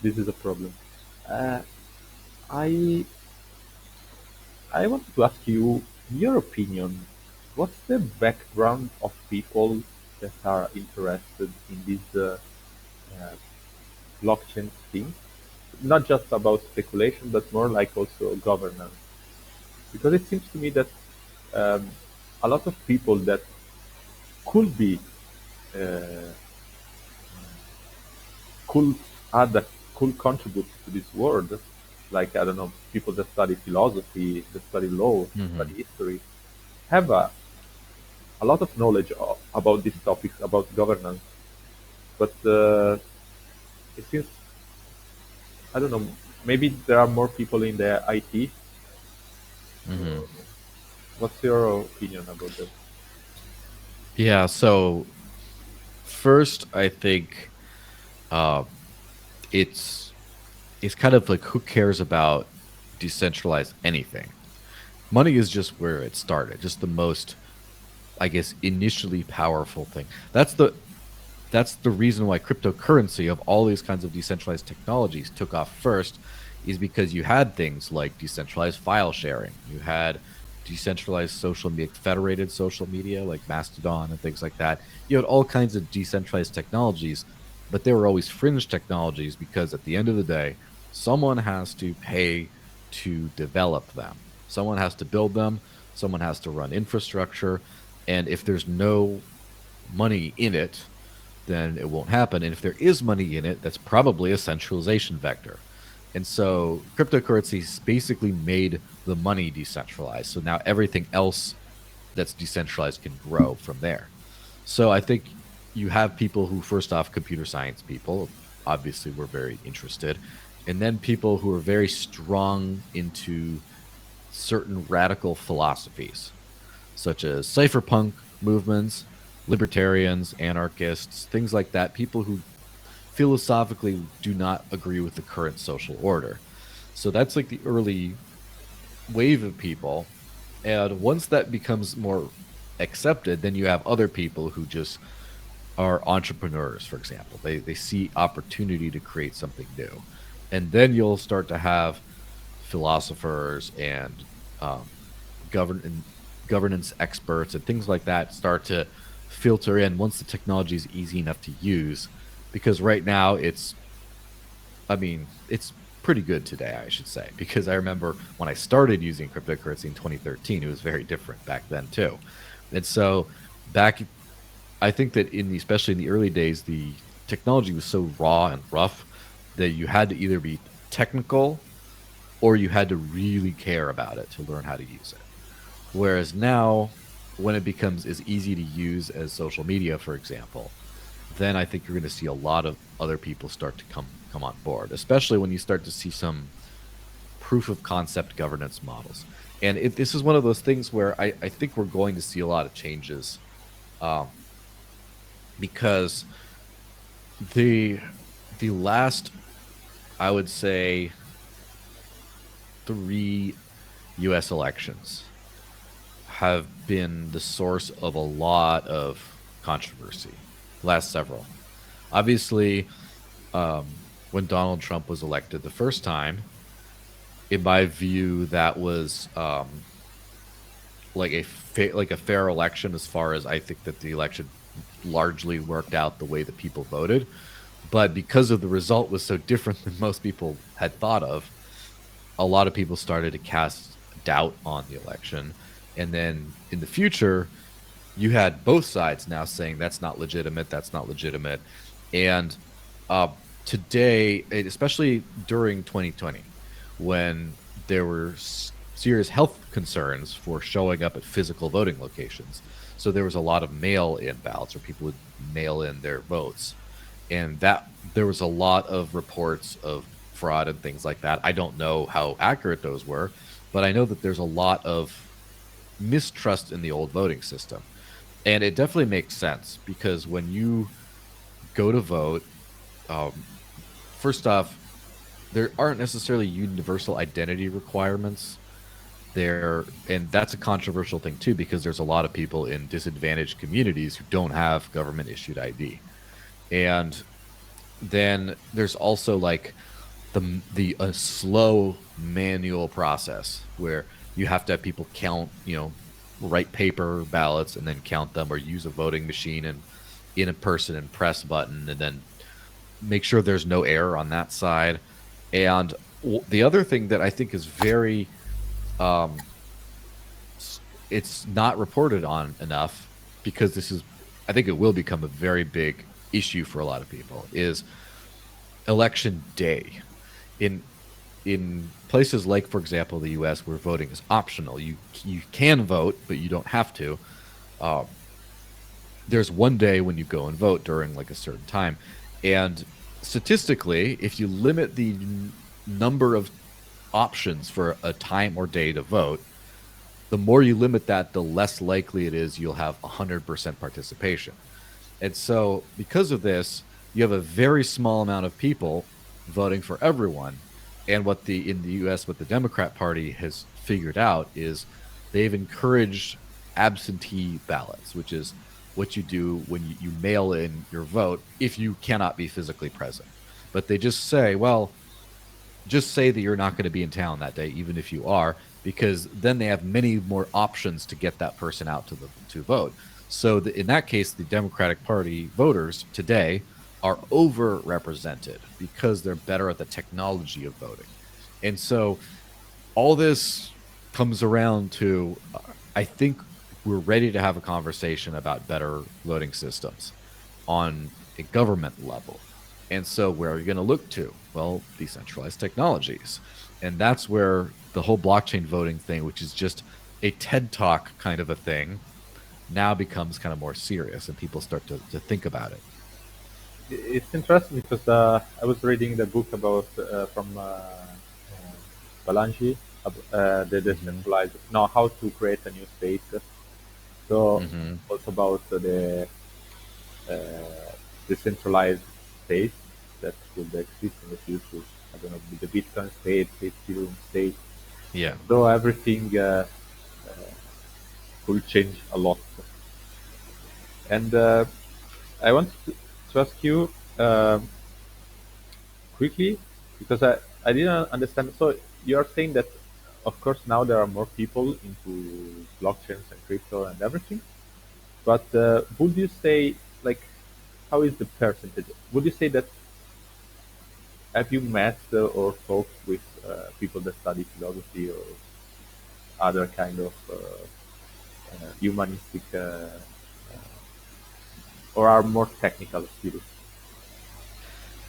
this is a problem. Uh, I I wanted to ask you, in your opinion, what's the background of people that are interested in this uh, blockchain thing? Not just about speculation, but more like also governance. Because it seems to me that um, a lot of people that could be uh, could add a, could contribute to this world, like I don't know, people that study philosophy, that study law, Hmm. study history, have a lot of knowledge about these topics, about governance. But it seems I don't know, maybe there are more people in the IT. Hmm. What's your opinion about that? Yeah. So first, I think uh, it's it's kind of like who cares about decentralized anything? Money is just where it started, just the most, I guess, initially powerful thing. That's the reason why cryptocurrency of all these kinds of decentralized technologies took off first is because you had things like decentralized file sharing. You had decentralized social media, federated social media like Mastodon and things like that. You had all kinds of decentralized technologies, but they were always fringe technologies because at the end of the day, someone has to pay to develop them. Someone has to build them, someone has to run infrastructure, and if there's no money in it, then it won't happen. And if there is money in it, that's probably a centralization vector. And so cryptocurrencies basically made the money decentralized. So now everything else that's decentralized can grow from there. So I think you have people who, first off, computer science people, obviously, were very interested. And then people who are very strong into certain radical philosophies such as cypherpunk movements, libertarians, anarchists, things like that, people who philosophically do not agree with the current social order. So that's like the early wave of people. And once that becomes more accepted, then you have other people who just are entrepreneurs, for example. They see opportunity to create something new. And then you'll start to have philosophers and um, govern governance experts and things like that start to filter in once the technology is easy enough to use. Because right now it's pretty good today, I should say. Because I remember when I started using cryptocurrency in 2013, it was very different back then too. And so back, I think that especially in the early days, the technology was so raw and rough that you had to either be technical or you had to really care about it to learn how to use it. Whereas now, when it becomes as easy to use as social media, for example, then I think you're going to see a lot of other people start to come on board, especially when you start to see some proof of concept governance models. And this is one of those things where I think we're going to see a lot of changes, um, because the the last, I would say, three U.S. elections have been the source of a lot of controversy. Last several, obviously, when Donald Trump was elected the first time, in my view, that was like like a fair election, as far as I think that the election largely worked out the way that people voted. But because of the result was so different than most people had thought of, a lot of people started to cast doubt on the election. And then in the future, you had both sides now saying that's not legitimate, that's not legitimate. And uh, today, especially during 2020, when there were serious health concerns for showing up at physical voting locations, so there was a lot of mail-in ballots, or people would mail in their votes, and that there was a lot of reports of fraud and things like that. I don't know how accurate those were, but I know that there's a lot of mistrust in the old voting system. And it definitely makes sense, because when you go to vote, um, first off, there aren't necessarily universal identity requirements there. And that's a controversial thing too, because there's a lot of people in disadvantaged communities who don't have government issued ID. And then there's also like the slow manual process where you have to have people count, write paper ballots and then count them, or use a voting machine and in a person and press button, and then make sure there's no error on that side. And the other thing that I think is very, um, it's not reported on enough, because this is, I think it will become a very big issue for a lot of people, is election day. In places like, for example, the U.S., where voting is optional, you can vote, but you don't have to. Um, there's one day when you go and vote during like a certain time, and statistically, if you limit the number of options for a time or day to vote, the more you limit that, the less likely it is you'll have 100% participation. And so, because of this, you have a very small amount of people voting for everyone. And what the in the U.S., what the Democrat Party has figured out is they've encouraged absentee ballots, which is what you do when you mail in your vote if you cannot be physically present. But they just say, well, just say that you're not going to be in town that day, even if you are, because then they have many more options to get that person out to vote. So in that case, the Democratic Party voters today are overrepresented because they're better at the technology of voting. And so all this comes around to, I think we're ready to have a conversation about better voting systems on a government level. And so where are you going to look to? Well, decentralized technologies. And that's where the whole blockchain voting thing, which is just a TED Talk kind of a thing, now becomes kind of more serious, and people start to think about it. It's interesting because I was reading the book about from Balanchi, the Hmm. decentralized, no, how to create a new state. So Hmm. also about the decentralized state that could exist in the future. I don't know, the Bitcoin state, the Ethereum state. Yeah. So everything could change a lot. And I want to ask you um, quickly because I didn't understand. So you are saying that, of course, now there are more people into blockchains and crypto and everything. But would you say, like, how is the percentage? Would you say that have you met or talked with people that study philosophy or other kind of humanistic or are more technical skills?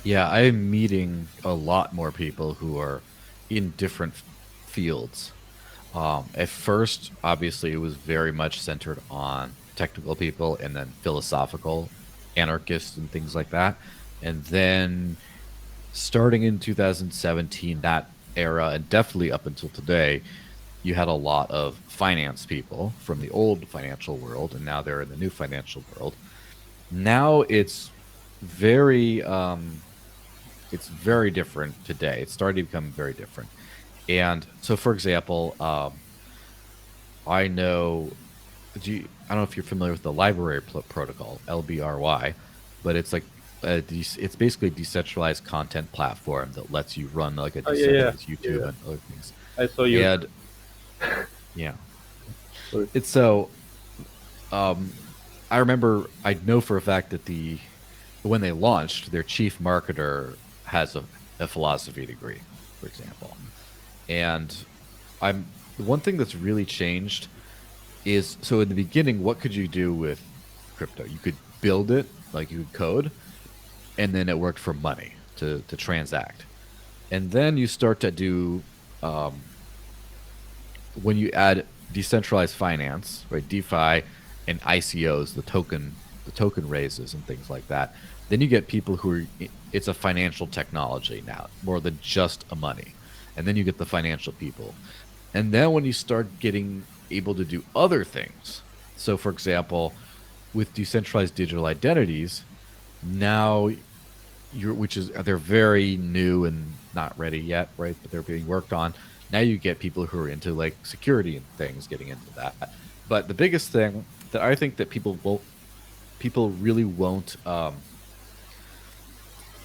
Yeah, I'm meeting a lot more people who are in different fields. At first, obviously, it was very much centered on technical people, and then philosophical anarchists and things like that. And then starting in 2017, that era, and definitely up until today, you had a lot of finance people from the old financial world, and now they're in the new financial world. Now very it's very different today. It's starting to become very different. And so, for example, I know, I don't know if you're familiar with the library protocol, LBRY, but it's like it's basically a decentralized content platform that lets you run like a Oh yeah, yeah, decentralized yeah, YouTube yeah. and other things. I saw you. And yeah, Sorry. it's so I remember, I know for a fact that when they launched, their chief marketer has a philosophy degree, for example. And the one thing that's really changed is, so in the beginning, what could you do with crypto? You could build it, like you could code, and then it worked for money to transact. And then you start to do, when you add decentralized finance, right, DeFi and ICOs, the token raises and things like that, then you get people who are, it's a financial technology now more than just a money. And then you get the financial people. And then when you start getting able to do other things, so for example, with decentralized digital identities, now which is, they're very new and not ready yet, right? But they're being worked on. Now you get people who are into like security and things getting into that. But the biggest thing that I think that people really won't,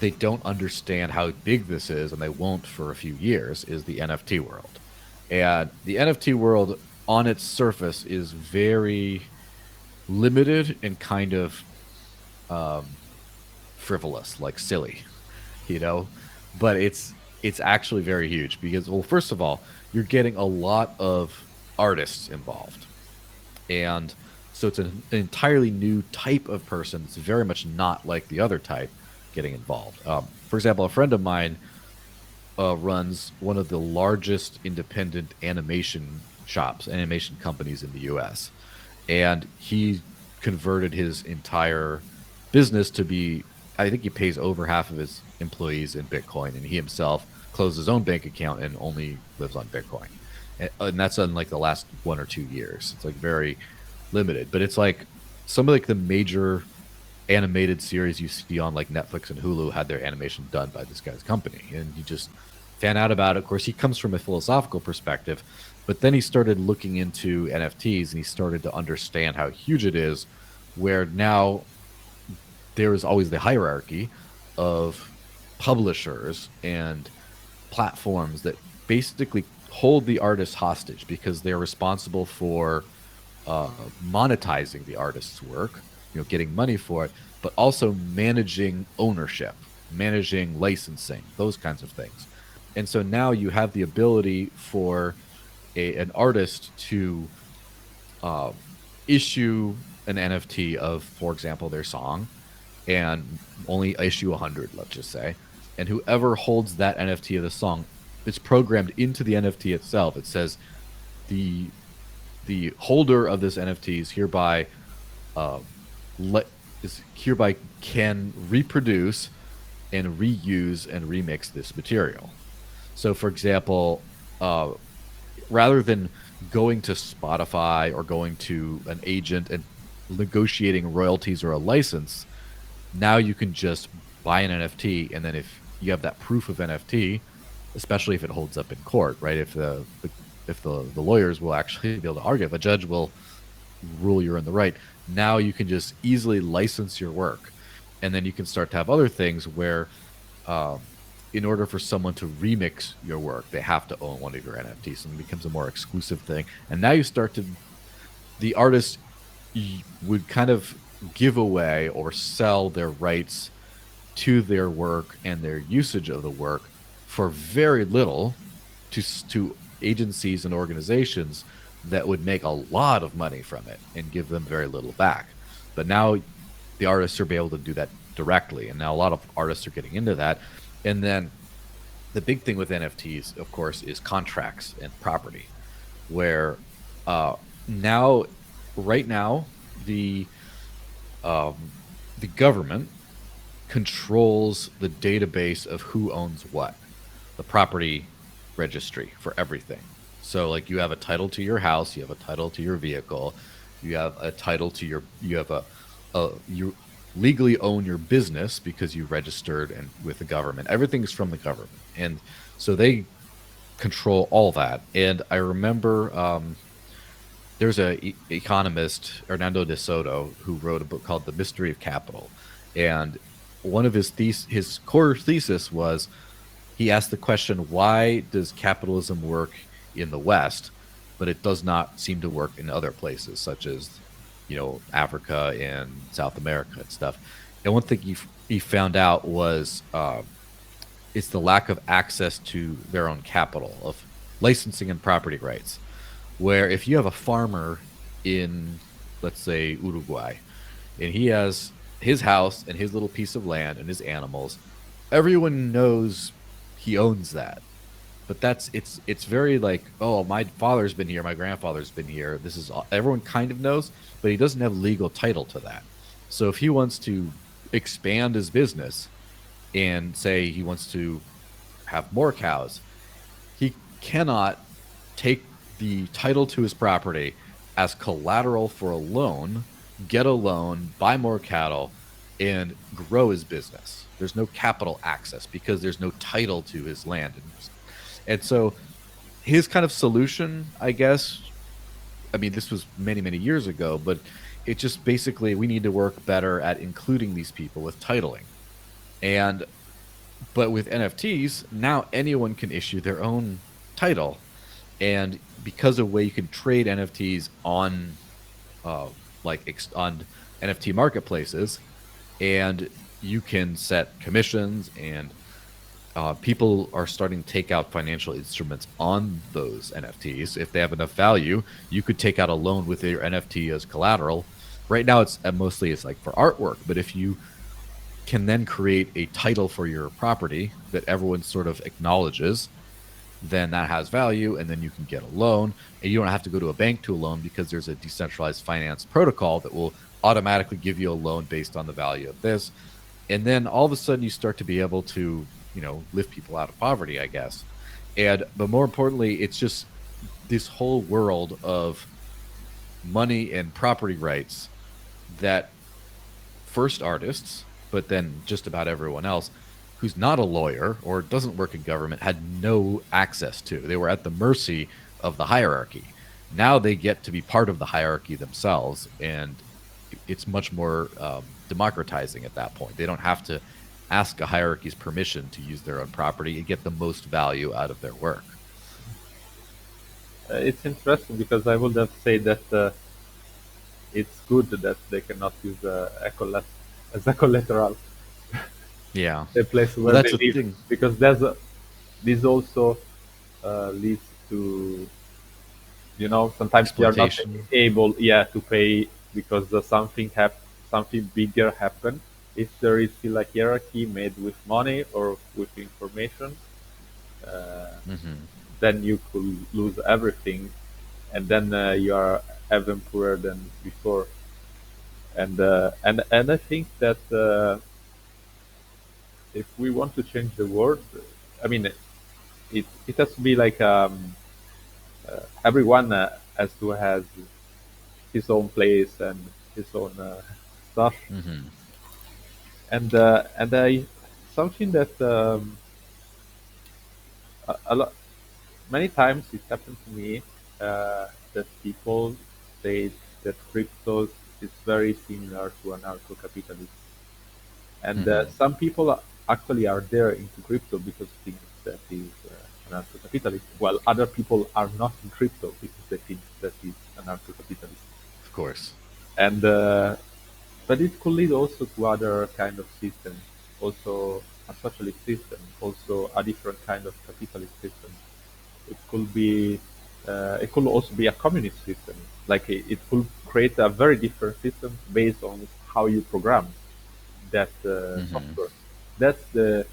they don't understand how big this is, and they won't for a few years, is the NFT world. And the NFT world on its surface is very limited and kind of frivolous, like silly, you know. But it's actually very huge because, well, first of all, you're getting a lot of artists involved, and so it's an entirely new type of person. It's very much not like the other type getting involved. For example, a friend of mine runs one of the largest independent animation companies in the U.S., and he converted his entire business to be, I think he pays over half of his employees in Bitcoin, and he himself closed his own bank account and only lives on Bitcoin. And that's in like the last 1 or 2 years. It's like very limited, but it's like some of like the major animated series you see on like Netflix and Hulu had their animation done by this guy's company, and he just fan out about it. Of course, he comes from a philosophical perspective, but then he started looking into NFTs and he started to understand how huge it is, where now there is always the hierarchy of publishers and platforms that basically hold the artist hostage because they're responsible for monetizing the artist's work, getting money for it, but also managing ownership, managing licensing, those kinds of things. And so now you have the ability for an artist to uh, issue an NFT of, for example, their song, and only issue 100, let's just say. And whoever holds that NFT of the song, it's programmed into the NFT itself. It says the holder of this NFT is hereby uh, can reproduce and reuse and remix this material. So, for example, rather than going to Spotify or going to an agent and negotiating royalties or a license, now you can just buy an NFT, and then if you have that proof of NFT, especially if it holds up in court, right? If the lawyers will actually be able to argue, if a judge will rule you're in the right, now you can just easily license your work, and then you can start to have other things where, in order for someone to remix your work, they have to own one of your NFTs, and it becomes a more exclusive thing. And now you start to, the artist would kind of give away or sell their rights to their work and their usage of the work for very little to agencies and organizations that would make a lot of money from it and give them very little back. But now the artists are able to do that directly, and now a lot of artists are getting into that. And then the big thing with NFTs, of course, is contracts and property, where now, right now, the the government controls the database of who owns what, the property registry for everything. So like you have a title to your house, you have a title to your vehicle, you have a title to your you have you legally own your business because you registered and with the government. Everything's from the government. And so they control all that. And I remember there's a economist, Hernando de Soto, who wrote a book called The Mystery of Capital. And one of his core thesis was he asked the question, why does capitalism work in the West, but it does not seem to work in other places, such as, Africa and South America and stuff. And one thing he found out was it's the lack of access to their own capital, of licensing and property rights. Where if you have a farmer in, let's say, Uruguay, and he has his house and his little piece of land and his animals, everyone knows he owns that. But it's very like, oh, my father's been here, my grandfather's been here. This is everyone kind of knows, but he doesn't have legal title to that. So if he wants to expand his business and say he wants to have more cows, he cannot take the title to his property as collateral for a loan, get a loan, buy more cattle, and grow his business. There's no capital access because there's no title to his land. And so his kind of solution, I guess, I mean, this was many, many years ago, but it just basically, we need to work better at including these people with titling. And but with NFTs, now anyone can issue their own title. And because of way you can trade NFTs on on NFT marketplaces, and you can set commissions, and people are starting to take out financial instruments on those NFTs. If they have enough value, you could take out a loan with your NFT as collateral. Right now, it's mostly it's like for artwork, but if you can then create a title for your property that everyone sort of acknowledges, then that has value, and then you can get a loan, and you don't have to go to a bank to a loan because there's a decentralized finance protocol that will automatically give you a loan based on the value of this. And then all of a sudden you start to be able to, lift people out of poverty, I guess. But more importantly, it's just this whole world of money and property rights that first artists, but then just about everyone else who's not a lawyer or doesn't work in government had no access to. They were at the mercy of the hierarchy. Now they get to be part of the hierarchy themselves, and it's much more democratizing at that point. They don't have to ask a hierarchy's permission to use their own property and get the most value out of their work. It's interesting because I would have said that it's good that they cannot use as a collateral Yeah. the place Well, where they that's the live, thing. because this also leads to, sometimes they are not Exploitation. able, yeah, to pay because something bigger happened. If there is still a hierarchy made with money or with information, uh, Hmm. then you could lose everything, and then you are even poorer than before. And I think that if we want to change the world, I mean, it has to be like everyone has to have his own place and his own stuff. Hmm. And I something that a lot many times it happened to me that people say that cryptos is very similar to anarcho-capitalism, and Hmm. some people actually are there into crypto because think that is anarcho-capitalist, while other people are not in crypto because they think that is anarcho-capitalist. Of course. And but it could lead also to other kind of systems, also a socialist system, also a different kind of capitalist system. It could be, it could also be a communist system. Like it could create a very different system based on how you program that Hmm. software. That's the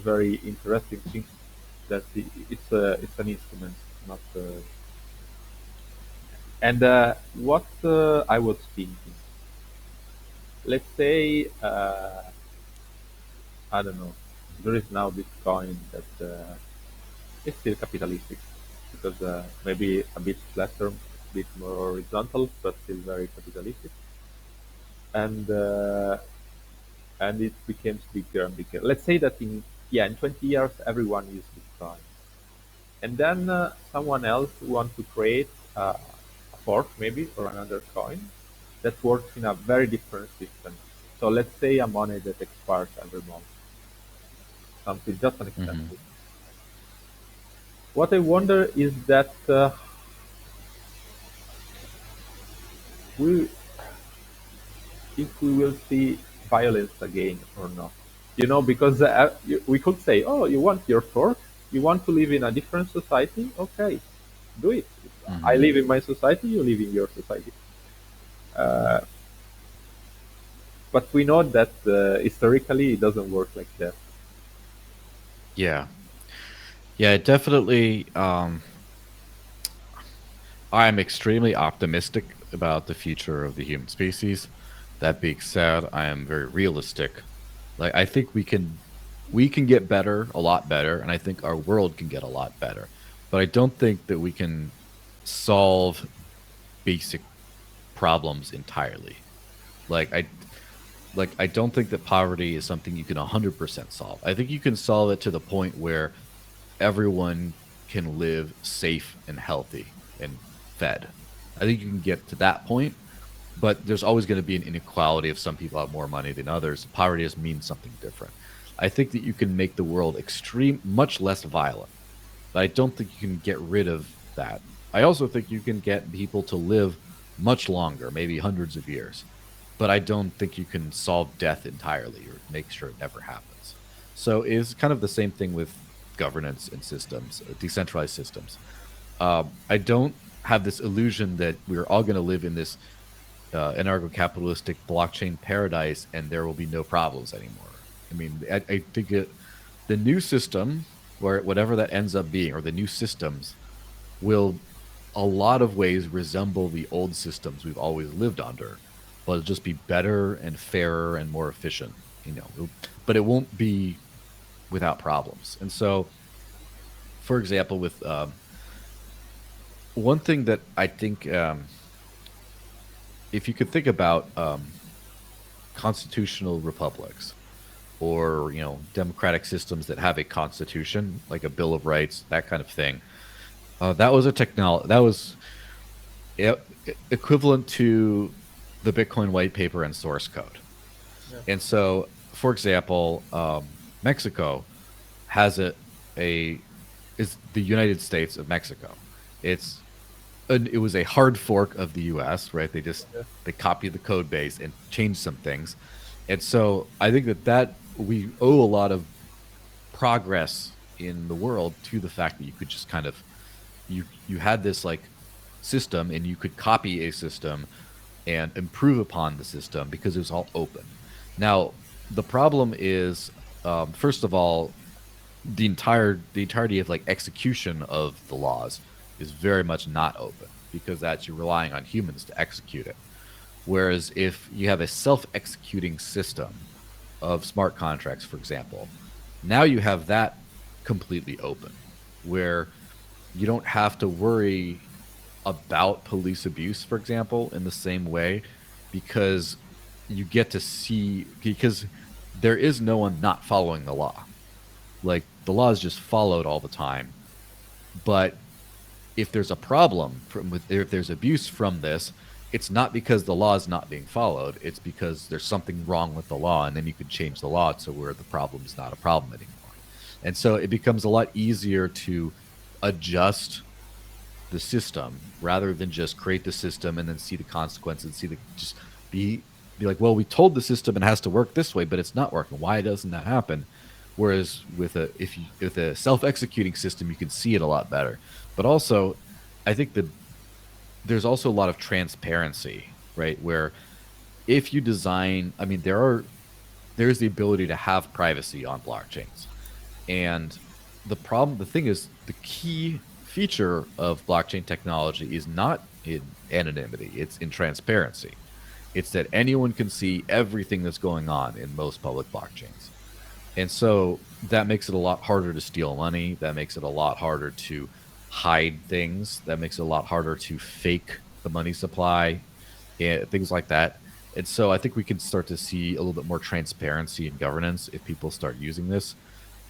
very interesting thing. That it's an instrument, not. And what I was thinking, let's say, I don't know, there is now Bitcoin that is still capitalistic. because maybe a bit flatter, a bit more horizontal, but still very capitalistic. And and it becomes bigger and bigger. Let's say that in 20 years everyone uses Bitcoin, and then someone else wants to create a fork maybe or another coin that works in a very different system. So let's say a money that expires every month, something just an Hmm. example. What I wonder is that we if we will see violence again or not. Because we could say, oh, you want your fork? You want to live in a different society? Okay, do it. I Hmm. live in my society, you live in your society. Uh, but we know that historically it doesn't work like that. Yeah. Yeah, it definitely. I'm extremely optimistic about the future of the human species. That being said, I am very realistic. Like I think we can get better, a lot better, and I think our world can get a lot better. But I don't think that we can solve basic problems entirely. Like I don't think that poverty is something you can 100% solve. I think you can solve it to the point where everyone can live safe and healthy and fed. I think you can get to that point, but there's always going to be an inequality if some people have more money than others. Poverty just means something different. I think that you can make the world much less violent, but I don't think you can get rid of that. I also think you can get people to live much longer, maybe hundreds of years, but I don't think you can solve death entirely or make sure it never happens. So it's kind of the same thing with governance and systems, decentralized systems. I don't have this illusion that we're all going to live in this anarcho-capitalistic blockchain paradise and there will be no problems anymore. I mean, I think the new system, where whatever that ends up being, or the new systems, will a lot of ways resemble the old systems we've always lived under, but it'll just be better and fairer and more efficient. But it won't be without problems. And so, for example, with one thing that I think, if you could think about constitutional republics, or democratic systems that have a constitution, like a bill of rights, that kind of thing, that was a technology that was e- equivalent to the Bitcoin white paper and source code. Yeah. And so, for example, Mexico has a is the United States of Mexico. It's it was a hard fork of the U.S. Right? Yeah. They copied the code base and changed some things, and so I think that we owe a lot of progress in the world to the fact that you could just kind of you had this like system and you could copy a system and improve upon the system because it was all open. Now, the problem is, first of all, the entirety of like execution of the laws is very much not open because that's you're relying on humans to execute it. Whereas if you have a self-executing system of smart contracts, for example, now you have that completely open, where you don't have to worry about police abuse, for example, in the same way, because you get to see, because there is no one not following the law. Like the law is just followed all the time. But if there's a problem if there's abuse from this, it's not because the law is not being followed. It's because there's something wrong with the law, and then you can change the law to where the problem is not a problem anymore. And so it becomes a lot easier to adjust the system rather than just create the system and then see the consequences, see the just be like, well, we told the system it has to work this way, but it's not working. Why doesn't that happen? Whereas with a self-executing system, you can see it a lot better. But also, I think that there's also a lot of transparency, right? Where if you design, I mean, there's the ability to have privacy on blockchains. And the thing is, the key feature of blockchain technology is not in anonymity, it's in transparency. It's that anyone can see everything that's going on in most public blockchains. And so that makes it a lot harder to steal money. That makes it a lot harder to hide things. That makes it a lot harder to fake the money supply and things like that. And so I think we can start to see a little bit more transparency in governance if people start using this.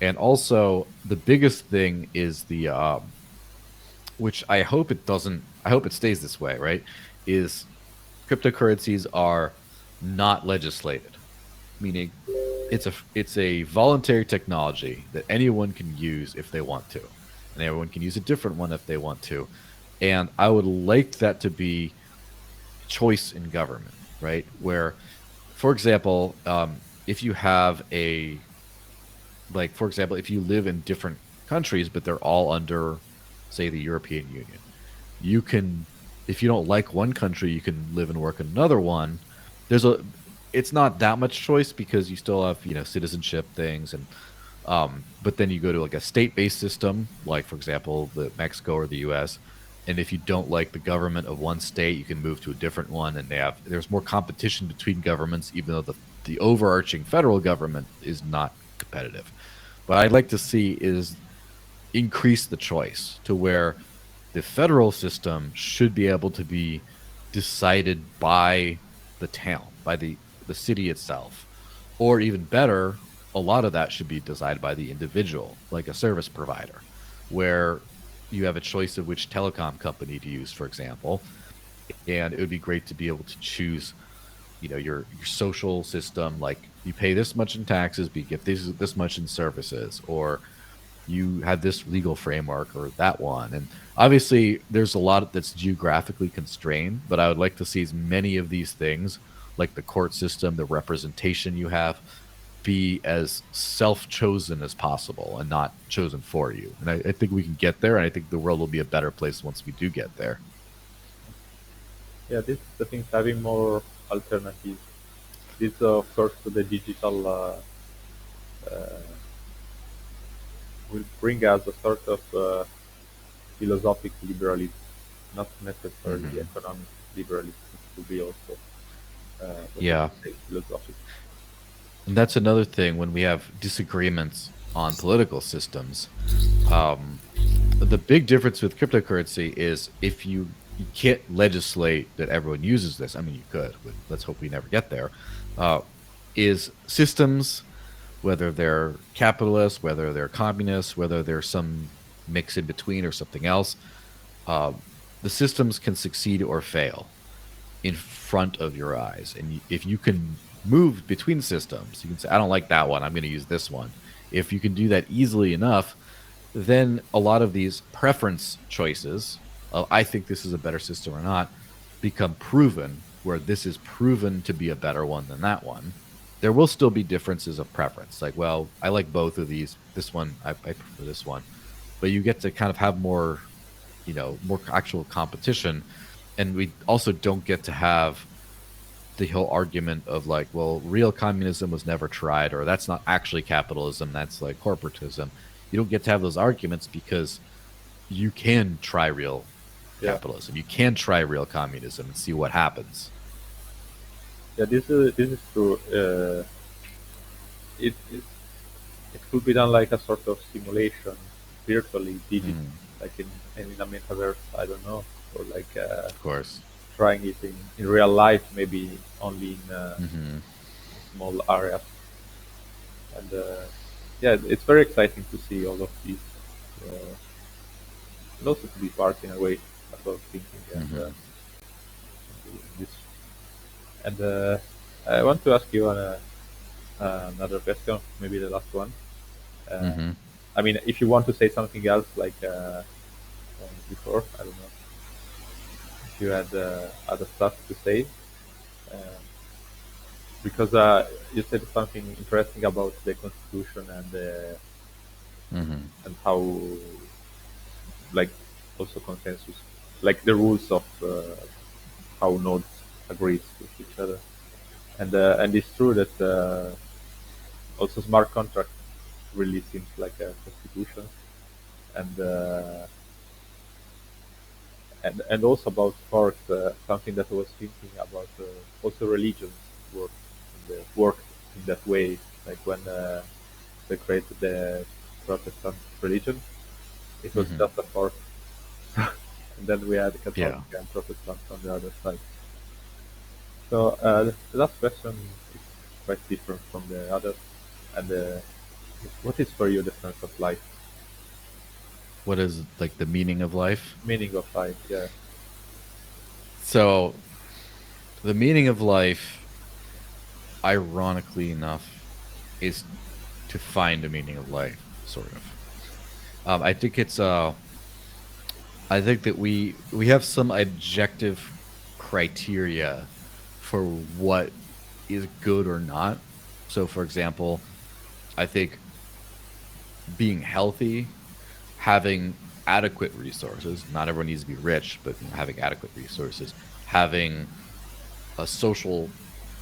And also, the biggest thing is the which I hope it doesn't. I hope it stays this way. Right? Is cryptocurrencies are not legislated, meaning it's a voluntary technology that anyone can use if they want to, and everyone can use a different one if they want to. And I would like that to be choice in government, right? Where, for example, if you have a like, for example, if you live in different countries but they're all under, say, the European Union, you can, if you don't like one country, you can live and work in another one. There's a, it's not that much choice because you still have, citizenship things, and but then you go to like a state-based system, like for example, the Mexico or the U.S. And if you don't like the government of one state, you can move to a different one, and there's more competition between governments, even though the overarching federal government is not competitive. What I'd like to see is increase the choice to where the federal system should be able to be decided by the town, by the city itself. Or even better, a lot of that should be decided by the individual, like a service provider, where you have a choice of which telecom company to use, for example. And it would be great to be able to choose, your social system, like you pay this much in taxes, but you get this much in services, or you have this legal framework or that one. And obviously, there's a lot that's geographically constrained, but I would like to see as many of these things, like the court system, the representation you have, be as self chosen as possible and not chosen for you. And I think we can get there. And I think the world will be a better place once we do get there. Yeah, this is the thing, having more alternatives. This, of course, to the digital uh, will bring us a sort of philosophic liberalism, not necessarily Hmm. economic liberalism, to be also, but I Yeah. would say philosophic. And that's another thing when we have disagreements on political systems. Um, the big difference with cryptocurrency is if you can't legislate that everyone uses this. I mean, you could, but let's hope we never get there. Uh, is systems, whether they're capitalist, whether they're communist, whether they're some mix in between or something else, uh, the systems can succeed or fail in front of your eyes. And if you can move between systems, you can say, I don't like that one. I'm going to use this one. If you can do that easily enough, then a lot of these preference choices, I think this is a better system or not, become proven, where this is proven to be a better one than that one. There will still be differences of preference. Like, well, I like both of these. This one, I prefer this one. But you get to kind of have more, more actual competition. And we also don't get to have the whole argument of like, well, real communism was never tried, or that's not actually capitalism, that's like corporatism. You don't get to have those arguments because you can try real Yeah, capitalism. You can try real communism and see what happens. yeah, this is true. It it could be done like a sort of simulation, virtually, digital, Mm, like in a metaverse. I don't know, or like of course. trying it in real life, maybe only in Hmm. small areas. And yeah, it's very exciting to see all of these, uh, and also to be part in a way about thinking and Hmm. this. And I want to ask you another question, maybe the last one. Uh, Hmm. I mean, if you want to say something else, like before, I don't know if you had other stuff to say, uh, because you said something interesting about the constitution Hmm. and how, like, also consensus, like the rules of how nodes agrees with each other, and it's true that also smart contract really seems like a constitution, and and also about forks, something that I was thinking about, also religions work worked in that way, like when they created the Protestant religion, it was Hmm. just a fork, and then we had Catholic Yeah. and Protestant on the other side. So the last question is quite different from the others. And what is for you the sense of life, What is like the meaning of life? meaning of life? Yeah, So, the meaning of life, ironically enough, is to find a meaning of life, sort of. I think it's I think that we have some objective criteria for what is good or not. So, for example, I think being healthy, having adequate resources, not everyone needs to be rich, but having adequate resources, having a social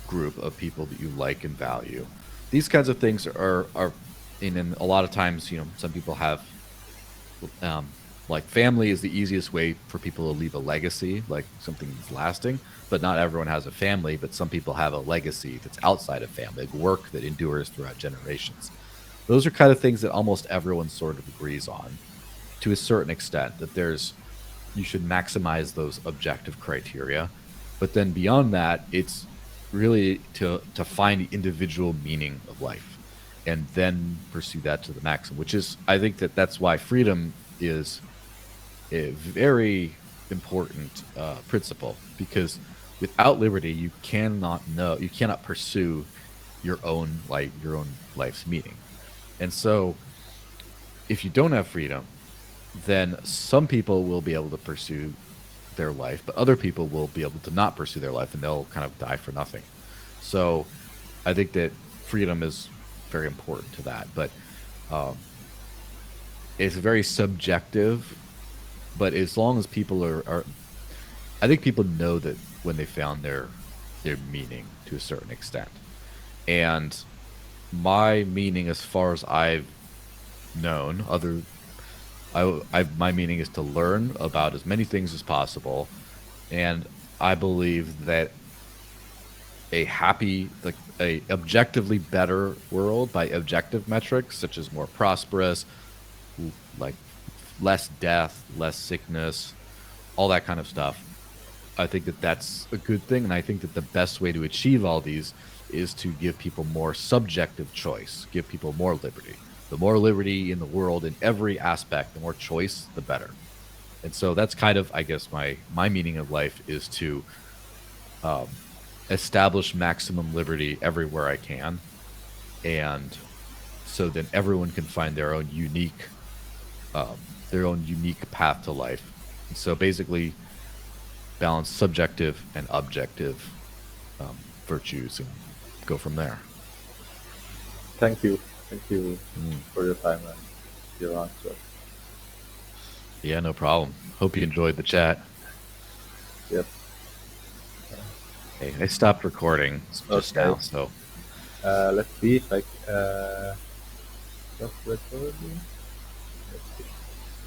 group of people that you like and value. These kinds of things are in a lot of times, some people have um, like family is the easiest way for people to leave a legacy, like something that's lasting. But not everyone has a family, but some people have a legacy that's outside of family, like work that endures throughout generations. Those are kind of things that almost everyone sort of agrees on to a certain extent, that there's you should maximize those objective criteria. But then beyond that, it's really to find the individual meaning of life and then pursue that to the maximum, which is, I think that's why freedom is a very important principle, because without liberty, you cannot pursue your own life's meaning. And so if you don't have freedom, then some people will be able to pursue their life, but other people will be able to not pursue their life and they'll kind of die for nothing. So I think that freedom is very important to that. But um, it's very subjective. But as long as people are, I think people know that when they found their meaning to a certain extent. And my meaning, as far as I've known, my meaning is to learn about as many things as possible, and I believe that a objectively better world by objective metrics, such as more prosperous, like less death, less sickness, all that kind of stuff. I think that that's a good thing, and I think that the best way to achieve all these is to give people more subjective choice, give people more liberty. The more liberty in the world in every aspect, the more choice, the better. And so that's kind of, I guess, my meaning of life is to um, establish maximum liberty everywhere I can, and so then everyone can find their own unique path to life. And so basically, balance subjective and objective virtues and go from there. thank you Mm. for your time and your answer. Yeah, no problem. Hope you enjoyed the chat. Yes. Hey, I stopped recording just Okay. now, so Let's see if I just recording. Let's see.